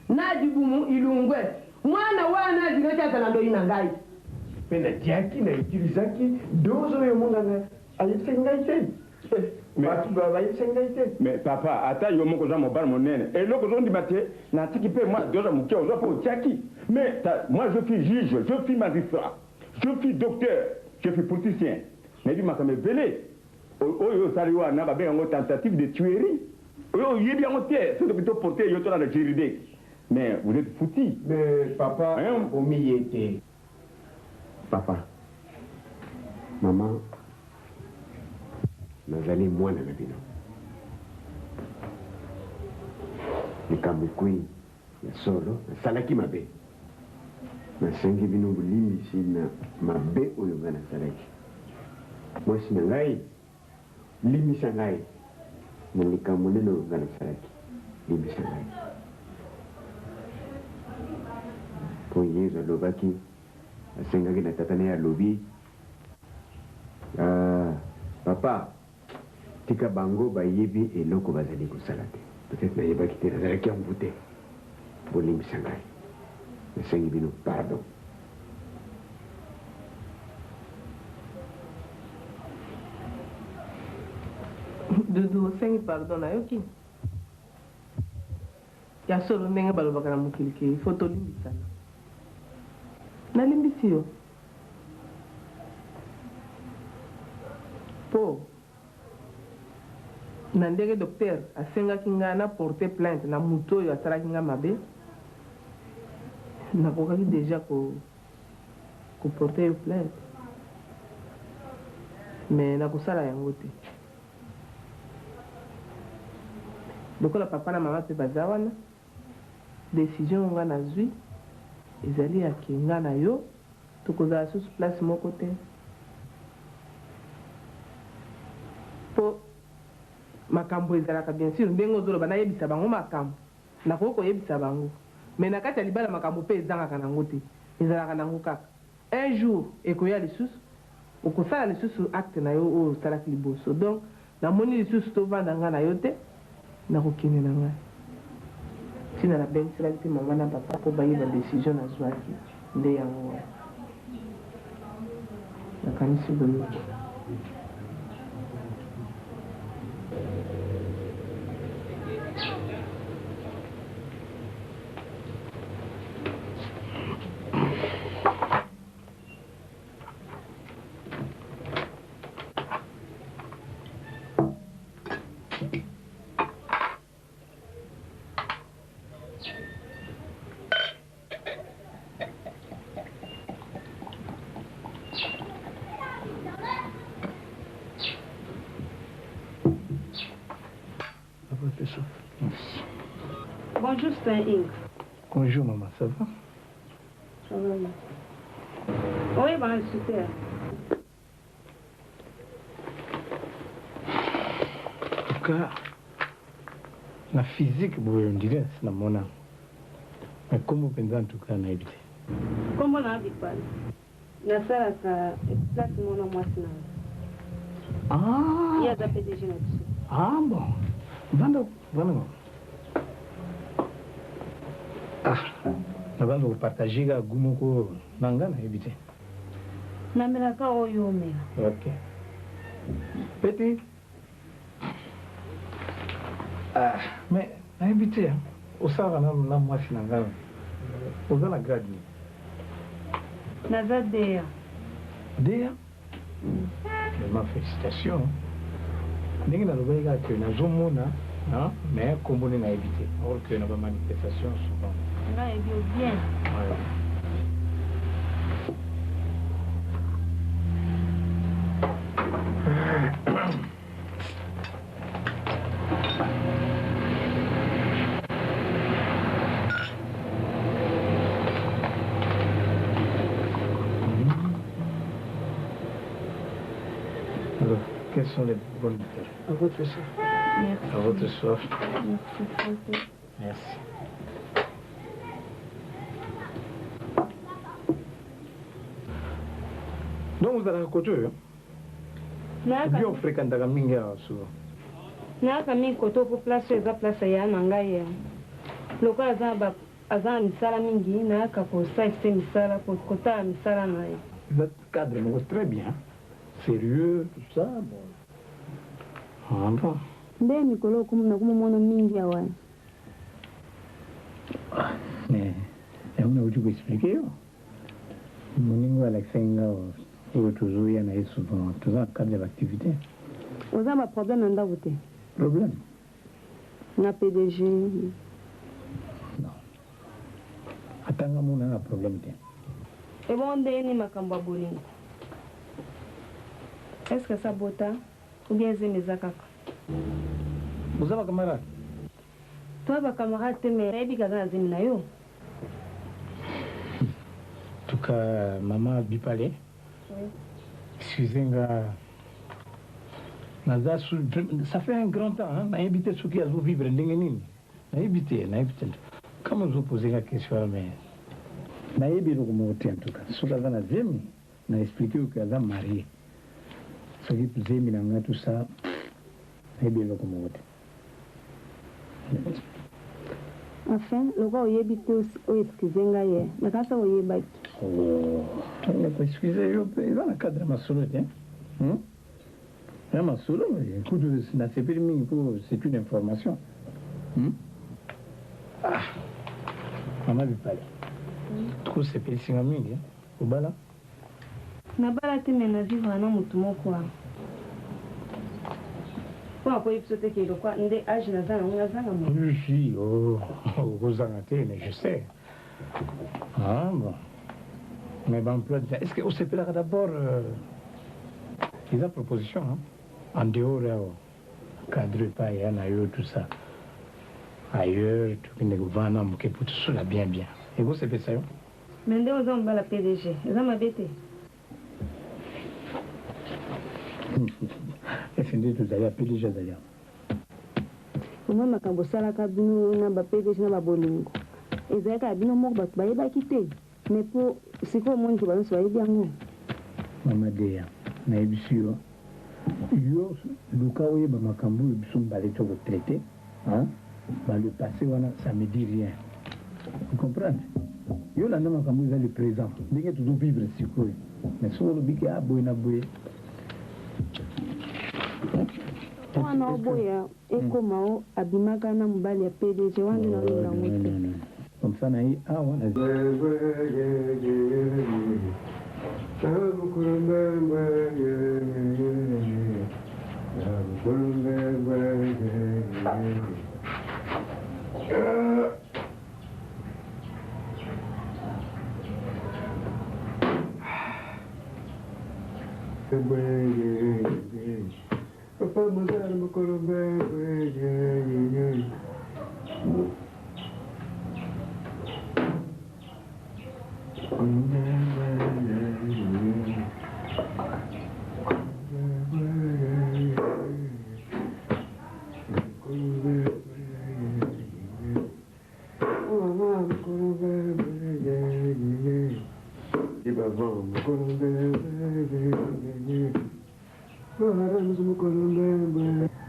najibumu ilungwe mwana wana zileta na ndo ina ngai penda jaki na itilizaki dozo yo mwana na ayisengaite mais papa ata yo moko za mobile monene et loko zo ndimate na tiki pe moi doza mukia ozo po jaki mais moi je suis juge je suis magistrat je suis docteur je suis politicien mais dit makame belé oyo saliwa na ba bengo tentative de tuerie oyo yebi yango tie c'est plutôt porter yo to na juridique mais vous êtes foutis mais papa au milieu papa maman nazali mwana na bino likambo ekui ya solo nasalaki mabe nasengi bino bolimbisi na mabe oyo ngai nasalaki mwasi na ngai limbisa ngai na likambo nene oyo ngai nasalaki limbisa ngai mpo yesu alobaki asengaki na tata na ye alobi papa tika bango bayebi eloko bazali kosala te peut-être nayebaki te nazalaki yango te bolimbisa ngai nasengi bino pardon Dudu osengi pardon nayoki ya solo ndenge balobaka na mokili ke ifo tolimbisana nalimbisi yo po na ndenge docteur asengaki ngai na porter plainte na moto oyo asalaki ngai mabe nakokaki déjà koporter yo plainte mais nakosala yango te lokola papa na mama mpe baza wana décision ngai nazwi ezali yake ngai na yo tokozala susu place moko te mpo makambo ezalaka bien sûr ndenge ozoloba nayebisa bango makambo nakoki koyebisa bango mais na kati ya libala makambo mpe ezangaka nango te ezalaka nango kaka un jour ekoya lisusu okosala lisusu acte na yo oyo osalaki liboso donc namoni lisusu tovanda ngai na yo te nakokende na ngai ntina nabengiselaki te mama na papa mpo bayeba décision nazwaki nde yango wana nakanisi boye Bonjour, c'est Ing. Bonjour, maman, ça va? Ça va, oui. Oui, ben, super. En tout cas, la physique, on dirait, c'est mon âme. Mais comment on en tout cas, on a évité? Comment on a vu quoi? La salle, ça place mon nom, moi, c'est Ah! Il y a des PDG là-dessus. Ah, bon. Vando. Ah, nabanga kupartager ka gumoko nangana ebite. Namela ka oyo mela. OK. Petit. Ah, mais na ebite osara na mwasi nangana. Ozana grade ni. Naza Dea. Dea? Ma félicitations. Ndenge nalobaka ke nazomona mais kombo na éviter or que na ba manifestation souvent là est bien Quelles sont les bonnes nouvelles? À votre soif. Merci. À votre soif. Merci, François. Merci. Donc vous allez côté, hein? Bien fréquente à Minga souvent. Naka mi koto po place eza place ya na ngai ya. Loko aza misala mingi naka ko saise misala ko kota misala na ye. Vous êtes cadre, mais très bien. Sérieux, tout ça, bon. Ah bon. Nde mikolo kumuna kumona mingi ya wana. Mais on a oublié d'expliquer. Mon Alexandre, il est toujours y en a souvent, toujours en cadre de l'activité. Vous avez un problème en Davoute? Problème? Na PDG? Non. Attends, on a un problème. Et bon, on est makamba bolingo. Est-ce que ça bota ou bien c'est mes akaka? Vous avez un camarade? Toi, ma camarade, tu me rébi gaga zimna yo. En tout cas, maman Bipalé. Oui. Excusez-moi. Ça fait un grand temps, hein? On a évité ce qui a vivre on a évité. Comment vous posez la question, mais on a évité en tout cas. Ce qu'on a dit, on a expliqué que nous sommes mariés. Ce qui est plus éminent, tout ça, on a évité Enfin, le roi est habité au excusez-moi, mais quand ça est bâti. Oh, on n'a pas excusé, il va dans le cadre de ma solitude, hein? Écoute, c'est une information. Ah, maman lui parle. Trop c'est petit, hein? Au bas là? Na bala te mena vivre na mutu moko wa. Kwa kwa ipsote ke lo kwa nde age na zana mo. Oui, oh, vous en avez, mais je sais. Ah bon. Mais bon, est-ce que vous savez d'abord les propositions, hein? En dehors, cadre pas, il y en a eu tout ça. Ailleurs, tout le gouvernement qui pour tout cela bien. Et vous, c'est ça? Mais nous avons la PDG. Ils ont m'habité. Et c'est tout d'ailleurs, PDG d'ailleurs. Pour moi, je suis un PDG na bolingo. Et c'est que je suis un quitter. Mais pour ce que moi, je suis bien. Maman Déa, na ebisio. Yo, Luka Oye Bamakambu, ils sont balés sur le traité. Hein? Le passé, ça ne me dit rien. Vous comprenez? Yo, la nama Kambu, c'est le présent. Dès que tu dois vivre, c'est quoi? Mais si on dit que ah, boy, na boy. Wana oboya, ekomao, abimaka na mbali ya PDG, wangi na wina mwite. Comme ça, naï, ah, voilà.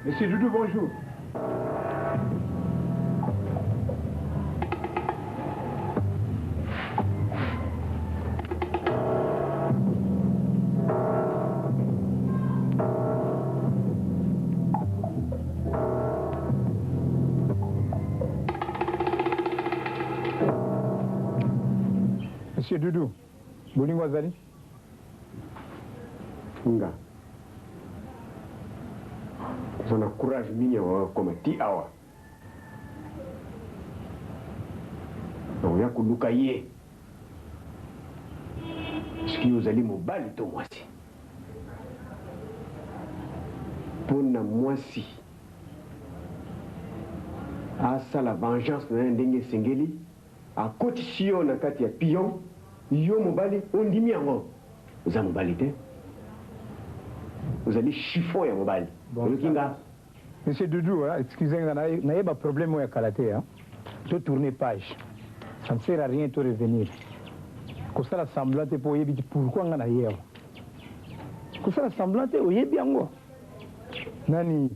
Monsieur Doudou, bonjour. Monsieur Doudou, Bolingo Azali? Nga. On a courage mingi comme ti awa. On a kuluka ye. Ce qui vous allez me bali to moi si. Pour na moi si. Asa la vengeance na ndenge sengeli. A côté sio na kati ya pion. Yo mobali on dimi yango. Za mobali te. ozali chiffon ya mobali olokinga. Monsieur Doudou, excusez-moi, il y a un problème au karaté. Tu tourner page. Ça ne sert à rien de revenir. Comme ça, la semblante pour y pourquoi on a hier. Comme ça, la semblante, on y est bien. Nani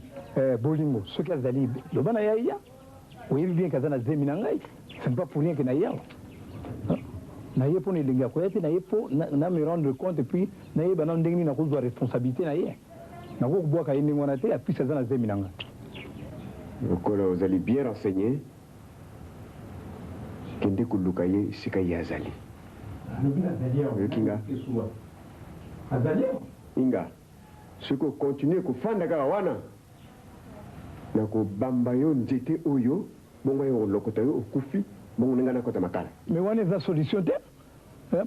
Bolingo, ce qu'il y a d'ali, le ban a ya. On y est bien qu'à la zeminangai. Ce n'est pas pour rien qu'il y a hier. Naye pour les linga koyete naye pour na me rendre compte et puis naye banan ndengni na kuzwa responsabilité naye. Na ko bois ka yini ngona te apisa za na zeminanga. Okolo ozali bien renseigné. Kende kuluka ye sika yazali. Kinga. Azali. Inga. Siko continue kufanda kaka wana. Na ko bamba yo nzete oyo bongo yo lokota yo okufi bongo ngana kota makala. Mais wana za solution te.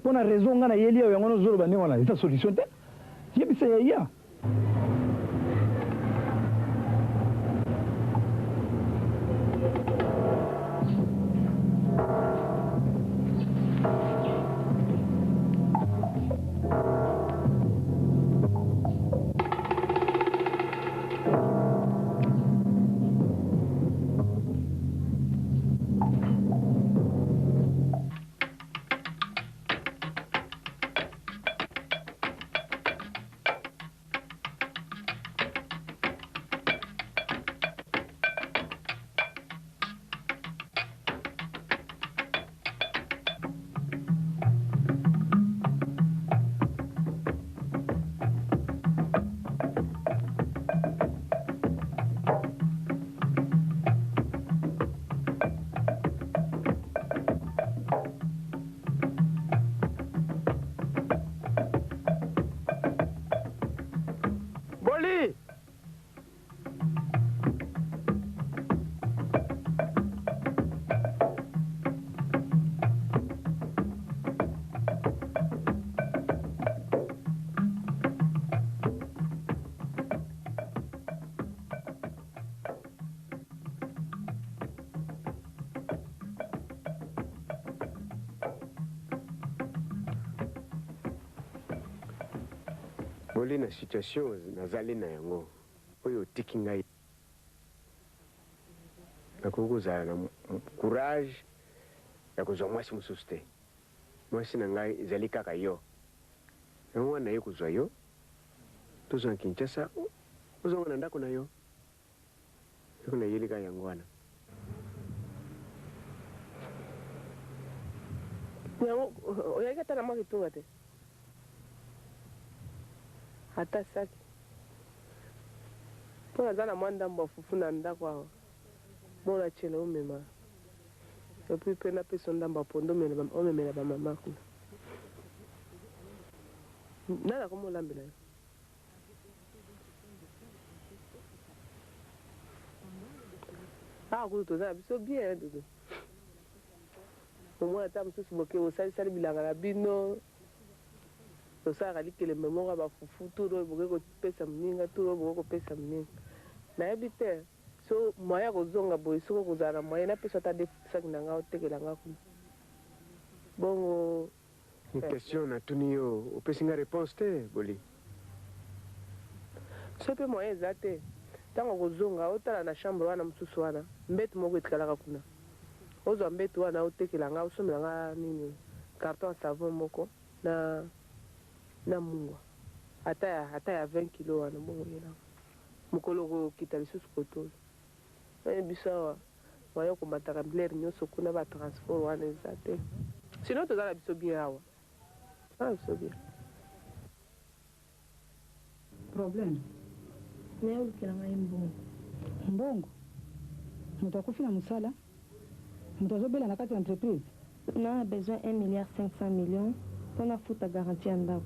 Pour une raison ngana yeli yo ngono zolo bani wana za solution te. Yebisa ya. Boli na situation nazali na yango oyo tiki ngai nakozala na courage ya kozwa mwasi mosusu te. Mwasi na ngai ezali kaka yo yango wana ye kozwa yo tozwa na Kinshasa ozonga na ndako na yo yoko na yelika yango wana yango oyaki ata na mwa kitunga te ata saki mpo naza na mwa ndambo ya fufu na ndako awa bona tiela omema epui mpe napesa ndambo ya pondo omemela bamama kuna nana koma olambela yo awa kutu toza na biso bien dudu omwana ata mosusu boke osalisali bilanga na bino tosalaka likelembe moko ya bafufu turo oyo boke kopesa moninga turo oyo boke kopesa moninga nayebi te so moya kozonga boye soki okozala na moye napesa ata defisaki na nga otekela nga kuna bongo question natuni yo opesi nga réponse te Boli so mpe moye eza te ntango kozonga otala na chambre wana mosusu wana mbetu moko etikalaka kuna ozwa mbetu wana otekela nga osomela nga nini carton ya savon moko na mungwa ata ya 20 kilo wana bongo yelanga mokolo kokita lisusu kotoyo naye biso awa moya komataka bilere nyonso kuna batransport wana eza te sino toza na biso bien awa na biso bien problème naye olukela ngai mbongo moto akufi na mosala moto azobela na kati ya entreprise na besoin 1,5 milliard mpona futa garantie ya ndako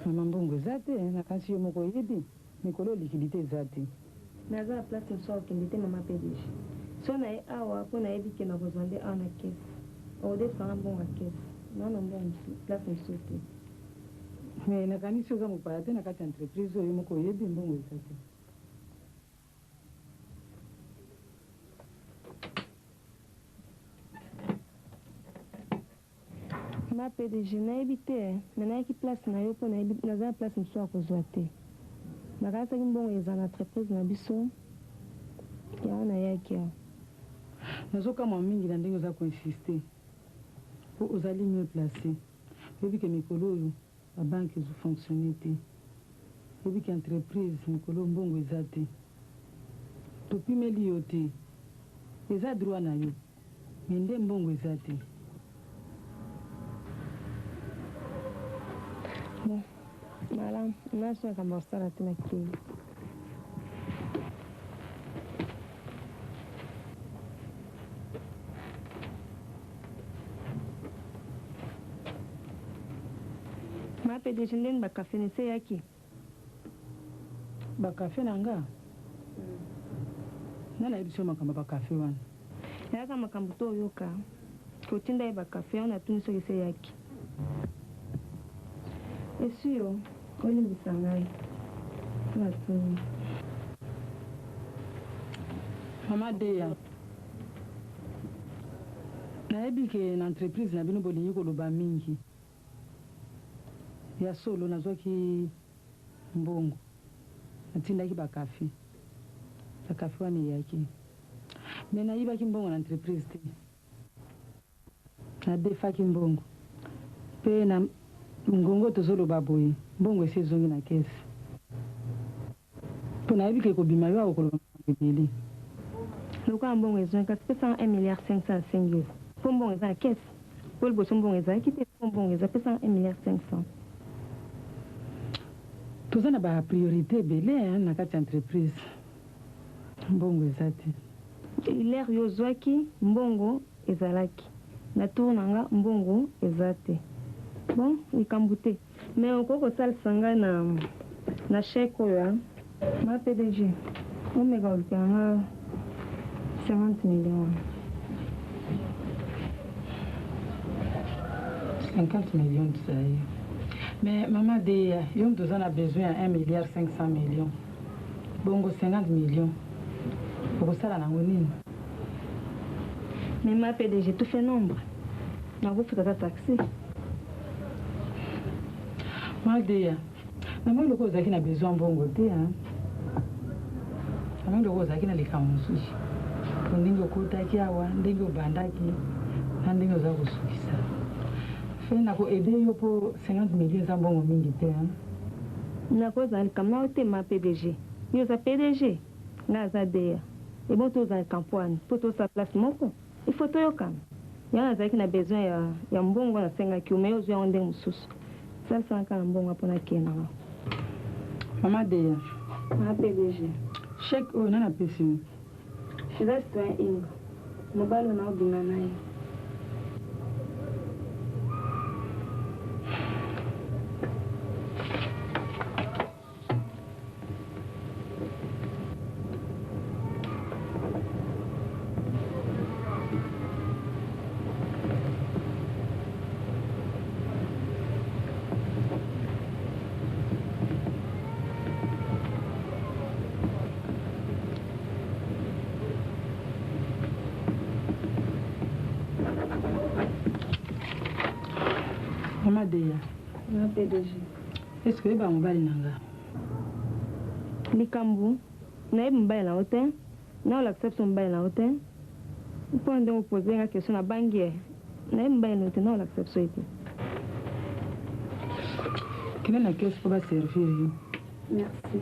mama mbongo eza te nakanisi yo moko oyebi mikolo likidité eza te naza na place mosu akokende te mama pdg so na ye awa mpo nayebi ke nakozwa nde awa na kese okodefanga mbongo ya kese naona mbongo place mosusu te me nakanisi oza mopaya te na kati ya entreprise oyo moko oyebi mbongo eza te ma PDG nayebi te me nayaki place na yo mpo naza na place mosusu ya kozwa te nakazaki mbongo eza na entreprise na biso yango nayaki awa nazokamwa mingi na ndenge oza koinsiste mpo ozali mieux placé oyebi ke mikolo oyo babanke ezofonctionne te oyebi ke entreprise mikolo mbongo eza te topimeli yo te eza droit na yo me nde mbongo eza te. Bon, malamu naso kamba osala te na kili ma PDG ndeni bakafe nese yaki bakafe na nga nana yebi so makambo bakafe wana yaka makambo to oyoka kotinda ye bakafe wana tuni soki se yaki esi yo olimbisa ngai natuni mama Deya nayebi ke na entreprise na bino bolingi koloba mingi ya solo nazwaki mbongo natindaki bakafe wana eyaki me nayibaki mbongo na entreprise te nadefaki mbongo mpe na ngongo tozoloba boye mbongo esi ezongi na kese mpo nayebi ke kobima yo akokoloba ebele lokola mbongo ezongi kasi pesa 1,505,000 mpo mbongo eza na kese po liboso mbongo ezalaki te mpo mbongo eza pesa 1,500,000 toza na bapriorité ebele na kati ya entreprise mbongo eza te lere yo ozwaki mbongo ezalaki na tour na nga mbongo eza te bon likambo te me okoki kosalisa ngai na chèque oyo ma PDG omeka olukela nga 50 millions 50 millions tozaye mais mama Deya yo moto oza na besoin ya 1,500,000,000 bongo 50 millions okosala nango nini mais ma PDG tout fait nombre nakofuta ta taxi ma Deya namoni loko ozalaki na besoin mbongo te namoni loko ozalaki na likambo mosusu po ndenge okotaki awa ndenge obandaki na ndenge oza kosukisa fe nakoede yo mpo 50 millions eza mbongo mingi te nakozala likambo nao te ma PDG yo oza PDG ngai aza Deya ebon tozalaka mpwani mpo tosala place moko ifo toyokana yango nazalaki na besoin ya mbongo nasengaki ome ozwa yango ndenge mosusu salisaka na mbongo mpo nakendanga mama Deya ma PDG chèque oyo nani apesi yo eza citoyen inga mobali na obinga na ye mama Deya ma PDG est-ce que oyeba mobali na nga likambo nayebi mobali na yo te naolakisa biso mobali na yo te mpo ndenge opose nga question na bangi ye nayebi mobali na yo te naolakisa biso ye te kende na kese mpo baservir yo merci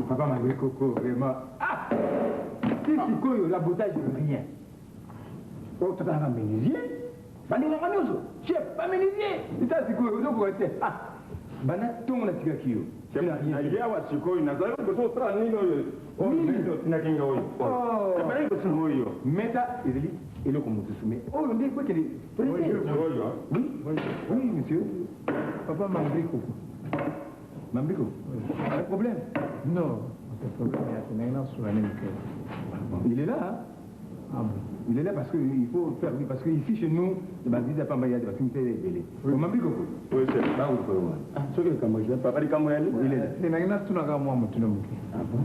Papa m'a dit Coco, vraiment. Ah! C'est quoi l'abotage de rien. Oh, tu as un menuisier? Chef, pas menuisier! C'est quoi? Ah! Bana, tout le monde a tiré qui yo. Il y a un chico, il y a un chico, oui, monsieur. Papa m'a dit Coco. Mambico, un problème? Non, pas de problème, il est là, hein? Ah bon. Il est là parce qu'il faut faire, parce qu'ici chez nous, il y a des activités belées. Oui, mais oui, c'est là où il faut voir. Ah, c'est que le papa dit comment il est. C'est là tout n'a moi mon tuno. Ah bon.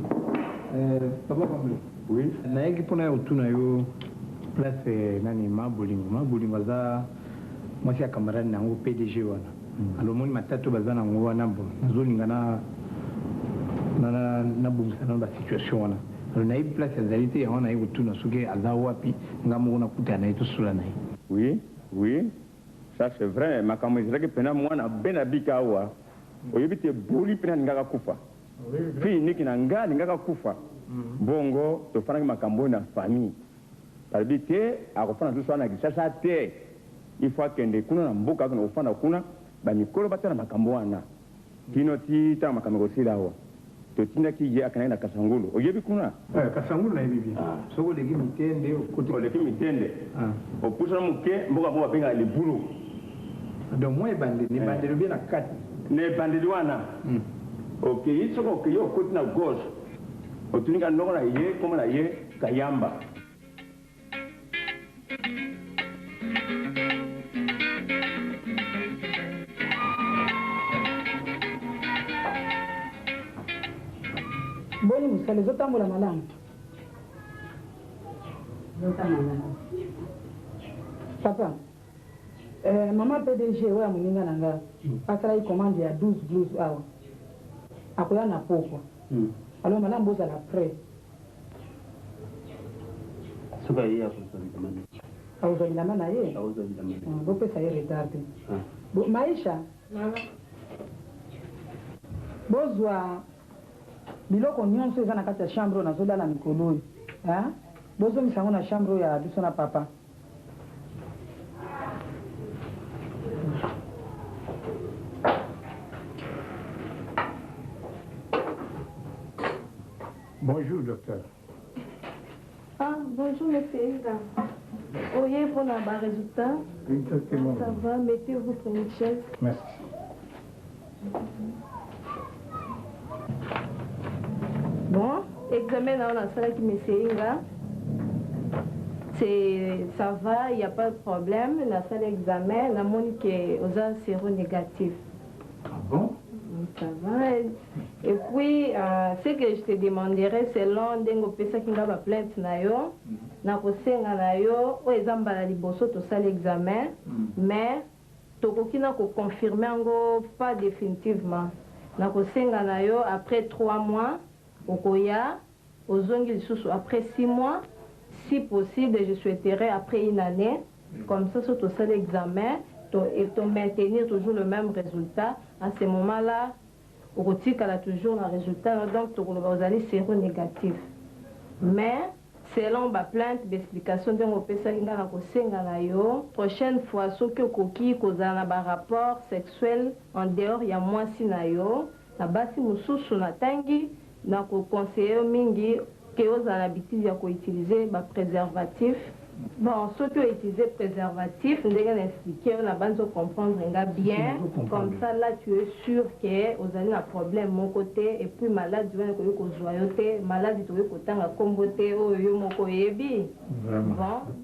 Papa comme oui. Na yaki pona au tuna yo place nani mabulingo za mwasi ya camarade nango PDG wana. Alors moni matatu bazana ngo wana bo. Nazolingana na bungisa na situation wana. Alors, naïf place azalité on a eu tout nasuke azawapi ngamu na kuta na itusula nai. Oui, oui. Ça c'est vrai, makambo ezaki pena mwana benabika awa. Oyebite boli pena ngaka kufa. Fi niki na ngani ngaka kufa. Bongo to fana makambo na famille. Palbite akofana tu swana kisasa te. Il faut kende kuna na mboka kuna ofana kuna ba mikolo batana makambo wana. Kino ti ta makambo sila awa. Totina ki je akana na Kasangulu. Oyebi kuna? Kasangulu na bibi. Soko leki mitende kote leki mitende. Opusa muke mboka mboka pinga libulu. Donc moi bande ni bande bien na kati. Ne bande wana. OK, isoko ke yo kote na gauche. Otunika ndoko na ye koma na ye Kayamba. Boni musale zotambola malamu. Papa, maman PDG oya muninga nanga asala commande ya 12 blouses awa. Akoya na poko. Alors malamu boza la prêt. Soka yeye akuzali kamani. Auzali la mana ye. Auzali la mana. Bo pesa ye retarde. Maisha. Mama. Bozwa biloko nyonso eza na kati ya chambre nazolala mikolo oyo bozongisa yango na chambre ya biso na papa. Bonjour docteur. Ah bonjour monsieur Inga. Oyez pour la résultat. Exactement. Ça va, mettez-vous sur une chaise. Merci. Bon, examen dans la salle qui me Inga. Ça va, il n'y a pas de problème. La salle d'examen, la montre est aux séronégatifs. Ah bon? Ça va. Et puis, ce que je te demanderais, c'est l'un des gens qui ont plainte nayo, na kosenga nayo, o ezamba la liboso to salle examen, mais tokoki na ko confirmer ngo pas définitivement. Na kosenga nayo après 3 mois, okoya, ozongi lisusu après 6 mois, si possible, je souhaiterais après 1 année, comme ça, sur ça l'examen, et maintenir toujours le même résultat. À ce moment-là, on retire toujours le résultat, donc vous allez séronégatif. Mais, selon ma plainte d'explication de mon prochaine fois, ce que coquille cause un rapport sexuel en dehors, il y a moins si nayo, la basi mususu na tangi, na ko conseiller mingi que vous avez l'habitude d'utiliser le préservatif. Bon, ceux qui ont utilisé le préservatif, nous allons expliquer, on a besoin de comprendre bien. Comme ça, là, tu es sûr que vous avez un problème de mon côté, et puis malade, tu vas être malade, tu vas être comboté, bon,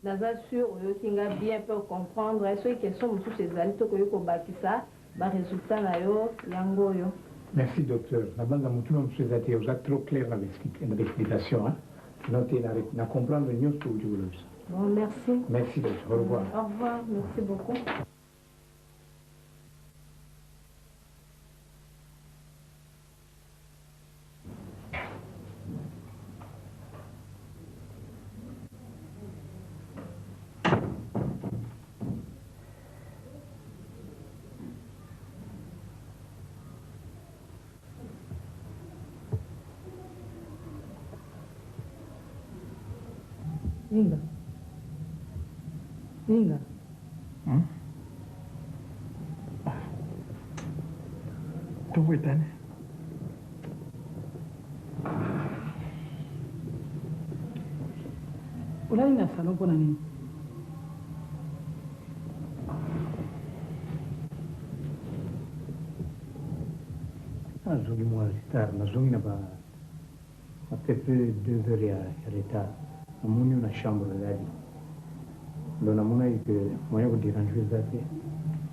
dans un sûr, tu vas bien comprendre, ceux qui sont sous ces alliés, tu vas bâtir ça, le résultat, là, Merci docteur. La bande à mon tour, vous êtes trop clair dans l'explication. Notez, na comprendre mieux ce que vous voulez. Bon, merci. Merci docteur. Au revoir. Au revoir. Merci beaucoup. Inga. Inga. Tunggu tane. Ulali na salon pona nini? Nazongi mwa retard. Nazongi na ba à peu près 2 heures ya retard. namoni na chambre lali ndo namona ike moya kudiranjwe zake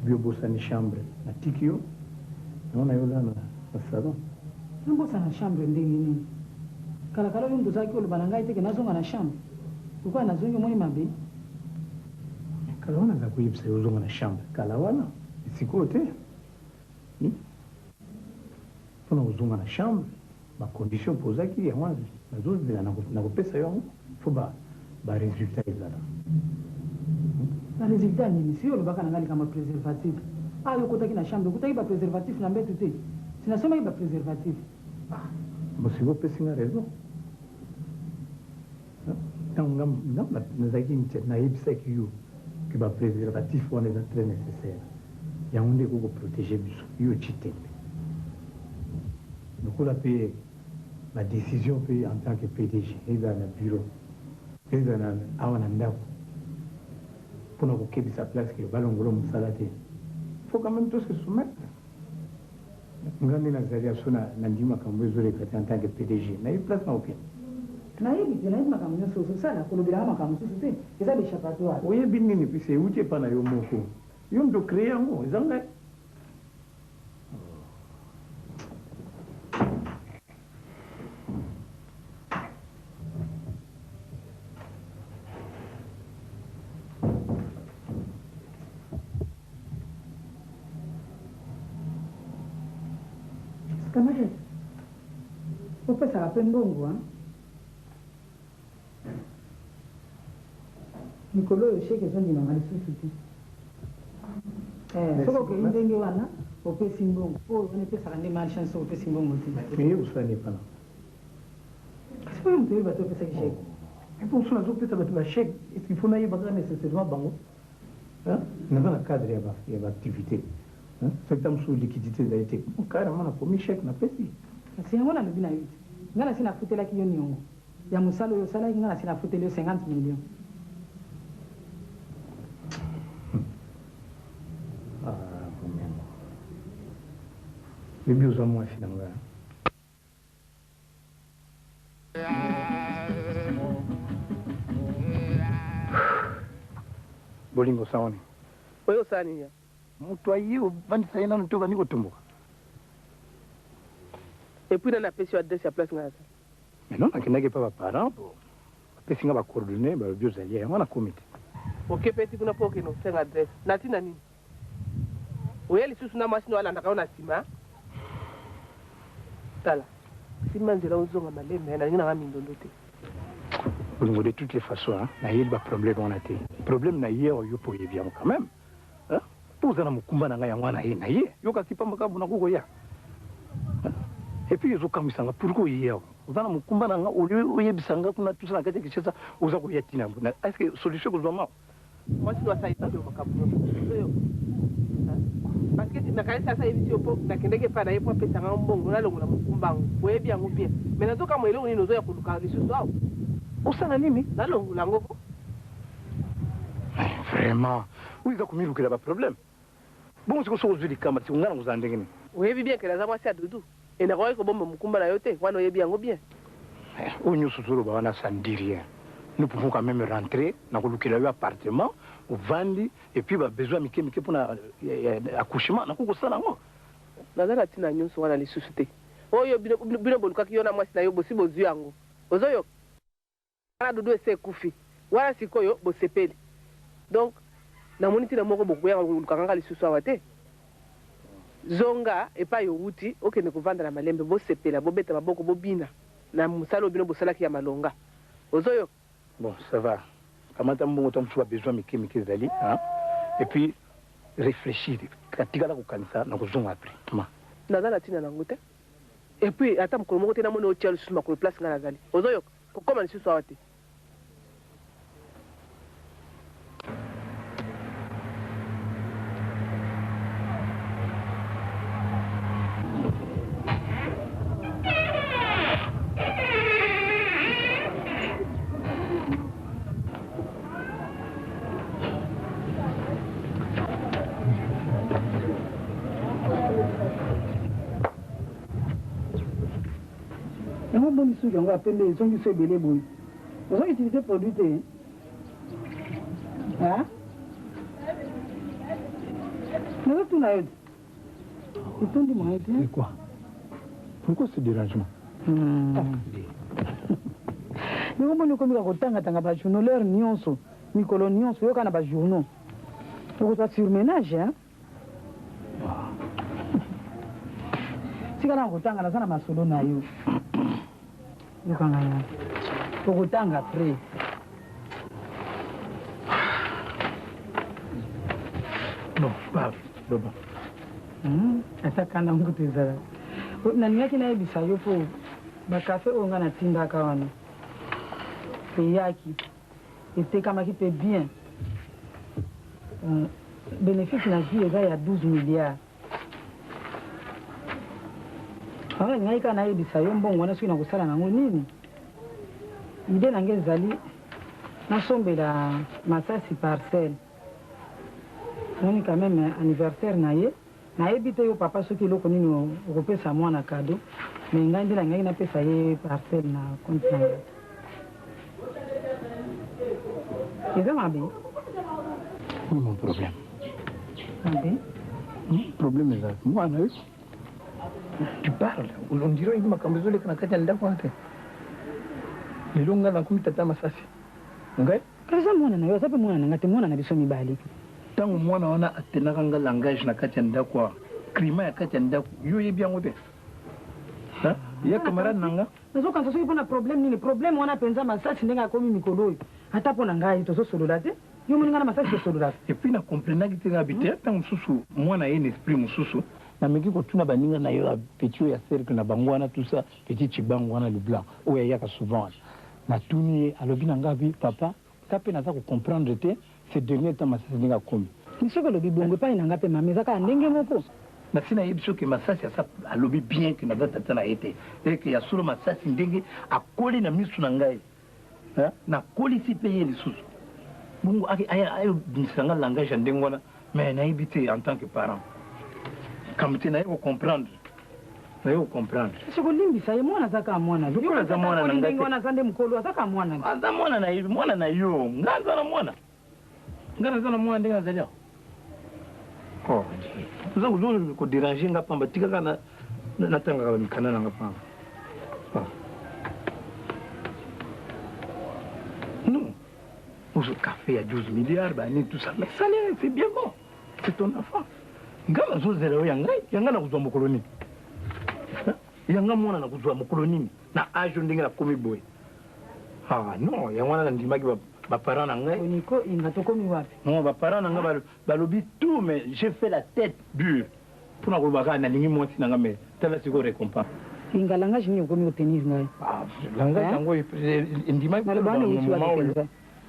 biobosani chambre natiki yo naona yo lana na salon nambosana chambre ndenge nini kalakala oyo ndo ozalaki oloba na ngai teke nazonga na chambre pourkui nazongi omoni mabe kala wana aza koyebisa yo ozonga na chambre kala wana esikoyo te mpona kozonga na chambre bacondition mpo ozalaki yango nazozela na kopesa yo yango fo baresultat ezala baresultat nini si olobaka na ngai likambo ya préservatif ayo okotaki na chambre okotaki bapréservatif na mbetu te sinasomaki bapréservatif bosiko opesi nga raison ntango nazalaki nayebisaki yo ke bapréservatif wana eza très nécessaire yango nde ekokoprotege biso yo ci tembe lokola mpe badécision mpe en tant que pdg ezala na bureau ezala awa na ndako mpona kokebisa place ke balongola mosala te faut quand même tous se soumettre nga nde nazali aso nandimi makambo ezoleka te en tant que pdg nayebi place na okende nayebi te nayebi makambo nyonso ososala kolobelaka makambo mosusu te eza béchappatoire oyebi nini pise euti epa na yo moko yo moto créé yango eza ngai camarade opesaka mpe mbongo mikolo oyo sheke ezondimanga lisusu te soki okei ndenge wana opesi mbongo oyo wana epesaka nde malchance soki opesi mbongo te ye osani epana kasi oyo moto oyeba te opesaki sheke epo so nazopesa bato basheke eske ifo nayeba kaka nécessairement bango naza na cadre ya baactivité soki ta mosusu liquidité ezali te carrément nakomi chèque napesi kasi yango nalobi na yo te ngai nasi nafutelaki yo niongo ya mosala oyo osalaki ngai nasi nafuteli yo 50 millions bomengo bebi ozwa mwasi na ngai bolingo sawani oyo osani ya moto aye ovandisa ye nano te obandi kotomboka epuis nani apesi yo adresse ya place ngai aza mais non nakendaki epa baparent bapesi nga bacoordonné balobi ozali yango nakomi te okepesi kuna mpo okende osenga adresse na ntina nini oya lisusu na mwasi no alandaka yo na nsima tala nsima nzela ozonga malembe nalingi nanga mindondo te bolingo de toutes les façons nayebi baproblème wana te problème na ye oyo mpo oyebi yango quand même mpo oza na mokumba na ngai yango wana ye na ye yokaki pambaka bona kokoya epuis ezokambwisanga pourkui oye yawo oza na mokumba na nga oyebisanga kuna tusa na kati ya kishasa oza koya tina estce solution kozwa mao mwasi no asalisa yo makambo oyo parce que nakanisi asayebisi yo mpo nakendeki epai na ye mpo apesanga mbongo nalongola mokumbango oyebi yango bien mais nazokama eloko nini ozoya koluka lisusu awa osala nini nalongola yango po vraiment oyo eza komilukela baproblème bongo siko soko ozwi likamba ti ongana kozala ndenge nini oyebi bien kela aza mwasi ya dudu enakoki kobomba mokumba na yo te wana oyebi yango bien oyo nyonso toloba wana ça ne dit rien nous pouvons quand même rentrer na kolukela yo appartement ovandi et puis babesoin mike mike mpona accouchement nakoki kosala yango naza na ntina nyonso wana lisusu te oyo bino bolukaki yo na mwasi na yo bosi bozwi yango ozoyoka wana dudu ese ekufi wana sikoyo bosepeli donc namoni ntina moko bokoyaka kolukaka nga lisusu awa te zonga epai outi okende kovanda na malembe bosepela bobeta maboko bobina na mosala oyo bino bosalaki ya malonga ozoyoka bon ça va kamata mbongo ta mosusu babesoin mike mike ezali et puis réfléchir katikala kokanisa na kozonga après naza na ntina nango te et puis ata mokolo moko te namoni otia lisusu makolo place nga nazali ozoyoka kokoma lisusu awa te yango boni suki yango apembe ezongi so ebele boye Vous avez utilisé produit T. Hein? Mais où tout n'a eu? Ils t'ont dit, moi, c'est quoi? Pourquoi ce dérangement? Mais comment nous communiquons autant à tanga bajournaux leur nyonso, mikolo nyonso, yo kana bajournaux. Pour ça surménage, hein? Si kana autant na sana masolo na yo. Yo kana ya. Pour autant après. Non, pas, bon. Asa kana ngutezala. Nani yake na ibisa yo po. Bakafe onga na tinda kawana. Yaki était comme qui peut bien bénéfice na vie il y a 12 milliards. Alors il y a kana ibisa yo mbongo na sina kusala nango nini ide nange zali na sombela masasi parcelle nani quand même anniversaire na ye na ebite yo papa soki loko nini okopesa mwana cadeau mais ngai ndila ngai na pesa ye parcelle na compte na c'est ça, Mabi? Oui, mon problème. Mabi? Mon problème est là. Moi, tu parles. On dirait que je suis en train de faire. Les longues dans le tata masasi. Ok? Qu'est-ce que moi, je sais pas moi, je moi, je suis bali. Tant que moi, on a atteint un langage na katenda quoi. Crime ya katenda. Yo est bien oté. Hein? Il y a camarade nanga. Mais quand ça c'est un problème ni le problème on a pensé masasi ndenga komi mikolo. Hata pona ngai to so solola te yo moninga na masasi solola et puis na comprendre que tu habité tant mususu moi na un esprit mususu na meki ko tuna baninga na yo petit ya cercle na bangwana tout ça petit chibangwana le blanc o ya ka souvent na tuni alobi na ngabi papa kape na za ko comprendre te ces derniers temps masasi ninga komi misoko lobi bongo pa ina ngape mama za ka ndenge moko na sina yebiso ke masasi asa alobi bien que na data tana été et que ya solo masasi ndenge akoli na misu na ngai na kolisi payer les sous. Bon, ayo bisanga langage ndengwana, mais na habité en tant que parent. Comme tu n'as pas comprendre. Na yo comprendre. C'est que limbi ça moi na zaka mwana. Yo na mwana na ndenge wana zande mkolo zaka mwana. Anda mwana na yo, ngaza na mwana. Ngaza na mwana ndenge zalia. Oh. Vous avez ko déranger ngapa mbatika kana na tanga kana na ngapa. Non. Au café à 12 milliards, tout ça. Mais ça, c'est bien bon. C'est ton enfant. Gama zo zero yangai, yanga na kuzwa mukoloni. Yanga mwana na kuzwa mukoloni. Na ajo ndenge na komi boy. Ah non, yanga na ndimaki ba parents na ngai. Oniko inga to komi wapi? Non, ba parents na ngai ba lobi tout mais j'ai fait la tête dure. Pour na kolobaka na lingi mwasi na ngai mais tala siko récompense. Inga langage ni komi obtenir ngai. Ah, langage yango ndimaki na lobana uti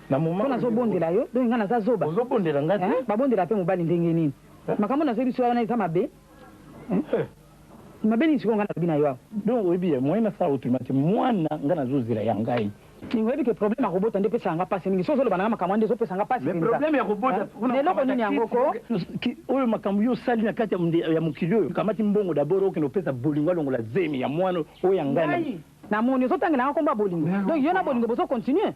na moment na zo bondela yo donc ngana za zoba zo bondela ngati ba bondela pe mobali ndenge nini makambo na zebiso wana isa mabe mabe ni siko ngana bina yo donc oyebi moi na sa automatique mwana ngana zo zela yangai ningoyebi ke problème akobota nde pesa nga pasi mingi sozo lobana makambo nde zo pesa nga pasi mais problème ya kobota lelo nini yango ko oyo makambo yo sali na kati ya mukilio kamati mbongo d'abord okino pesa bolingo longola zemi ya mwana oyo yangai na moni zo tangina ngakomba bolingo donc yo na bolingo bozo continuer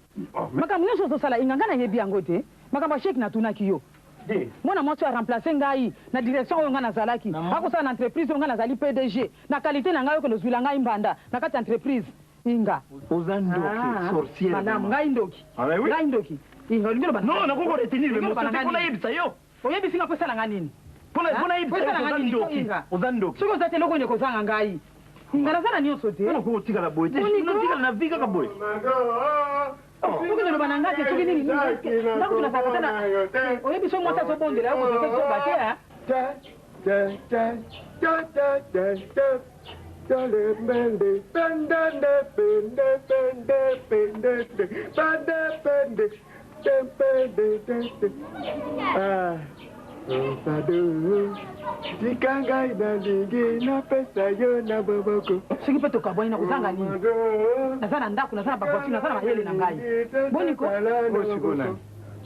makambo nyonso zo sala inganga na yebi yango te makambo shek na tunaki yo mwana mwasi a remplacer ngai na direction oyo nga nazalaki akosala na entreprise oyo nga nazali PDG na qualité na ngai oyo kozwila ngai mbanda na kati entreprise inga ozandoki sorcière madame ngai ndoki ngai ndoki inga lingelo bana non na koko retenir le mot c'est pour yebisa yo oyebisi nga posala nga nini pona yebisa ozandoki soko zate loko ne kozanga ngai ngana sana nyonso te ono ko tika la boy te no tika na vika ka boy Soki no bana ngate soki nini na kutuna sakatana oyebi so mwata so bondela ko so bate ha Tikangai na lingi na pesa yo na babako. Soki pe toka boy na kozanga nini? Nazana ndako nazana babaki nazana mayele na ngai. Boniko. Osikona.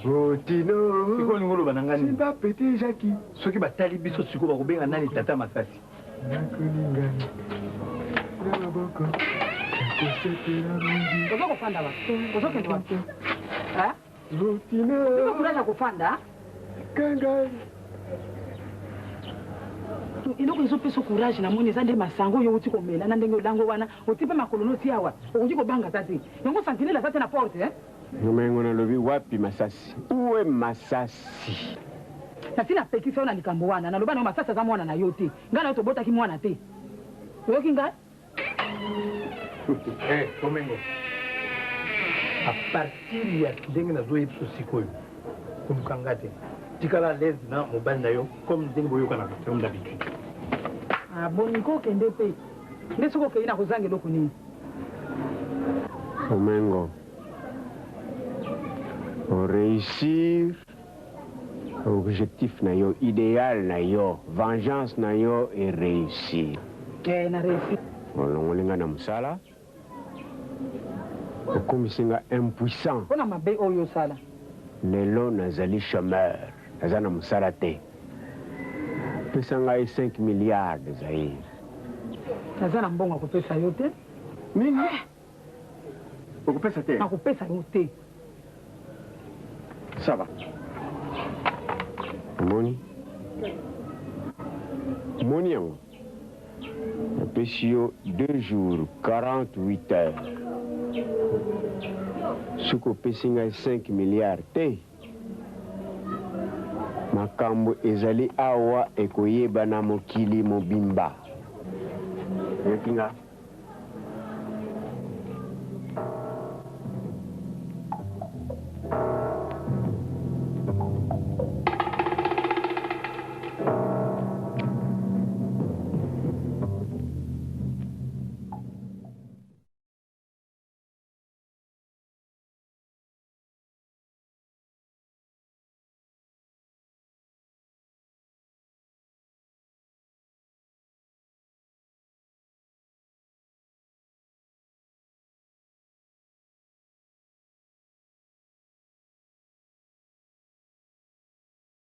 Otino. Siko ngolo banangani. Simba petit Jackie. Soki batali biso siko bakobenga nani tata masasi. Nakuningani. Na babako. ozo kofanda ba ozokende wapi kuraja kofanda eloko ezopesa courage namoni eza nde masango oyo outi komela na ndenge olango wana oti mpe makolo noti awa okoki kobanga ta te yango sentinele aza te na porte ngomengo nalobi wapi masasi uwe masasi nasi napekisa yo na likambo wana naloba nayo masasi aza mwana na yo te ngai na yo tobotaki mwana te oyoki ngai Domingo, a partir ya ndenge nazoyebisa sikoyo kolukanga te tikala lese na mobali na yo comme ndenge boyokanaka comme d'habitude. boniko okende mpe nde soki okei na kozanga eloko nini Domingo, réussir objectif na yo, idéal na yo, vengeance na yo et réussir. na réussir olongolinga na mosala okomisinga impuissant mpona mabe oyo osala lelo nazali chômeur naza na mosala te pesa ngai 5 milliards de zaire naza na mbongo akopesa yo te nini okopesa te nakopesa yo te ça va moni yango napesi yo 2 jours 48 heures soki opesi ngai 5 milliards te makambo ezali awa ekoyeba na mokili mobimba yoki nga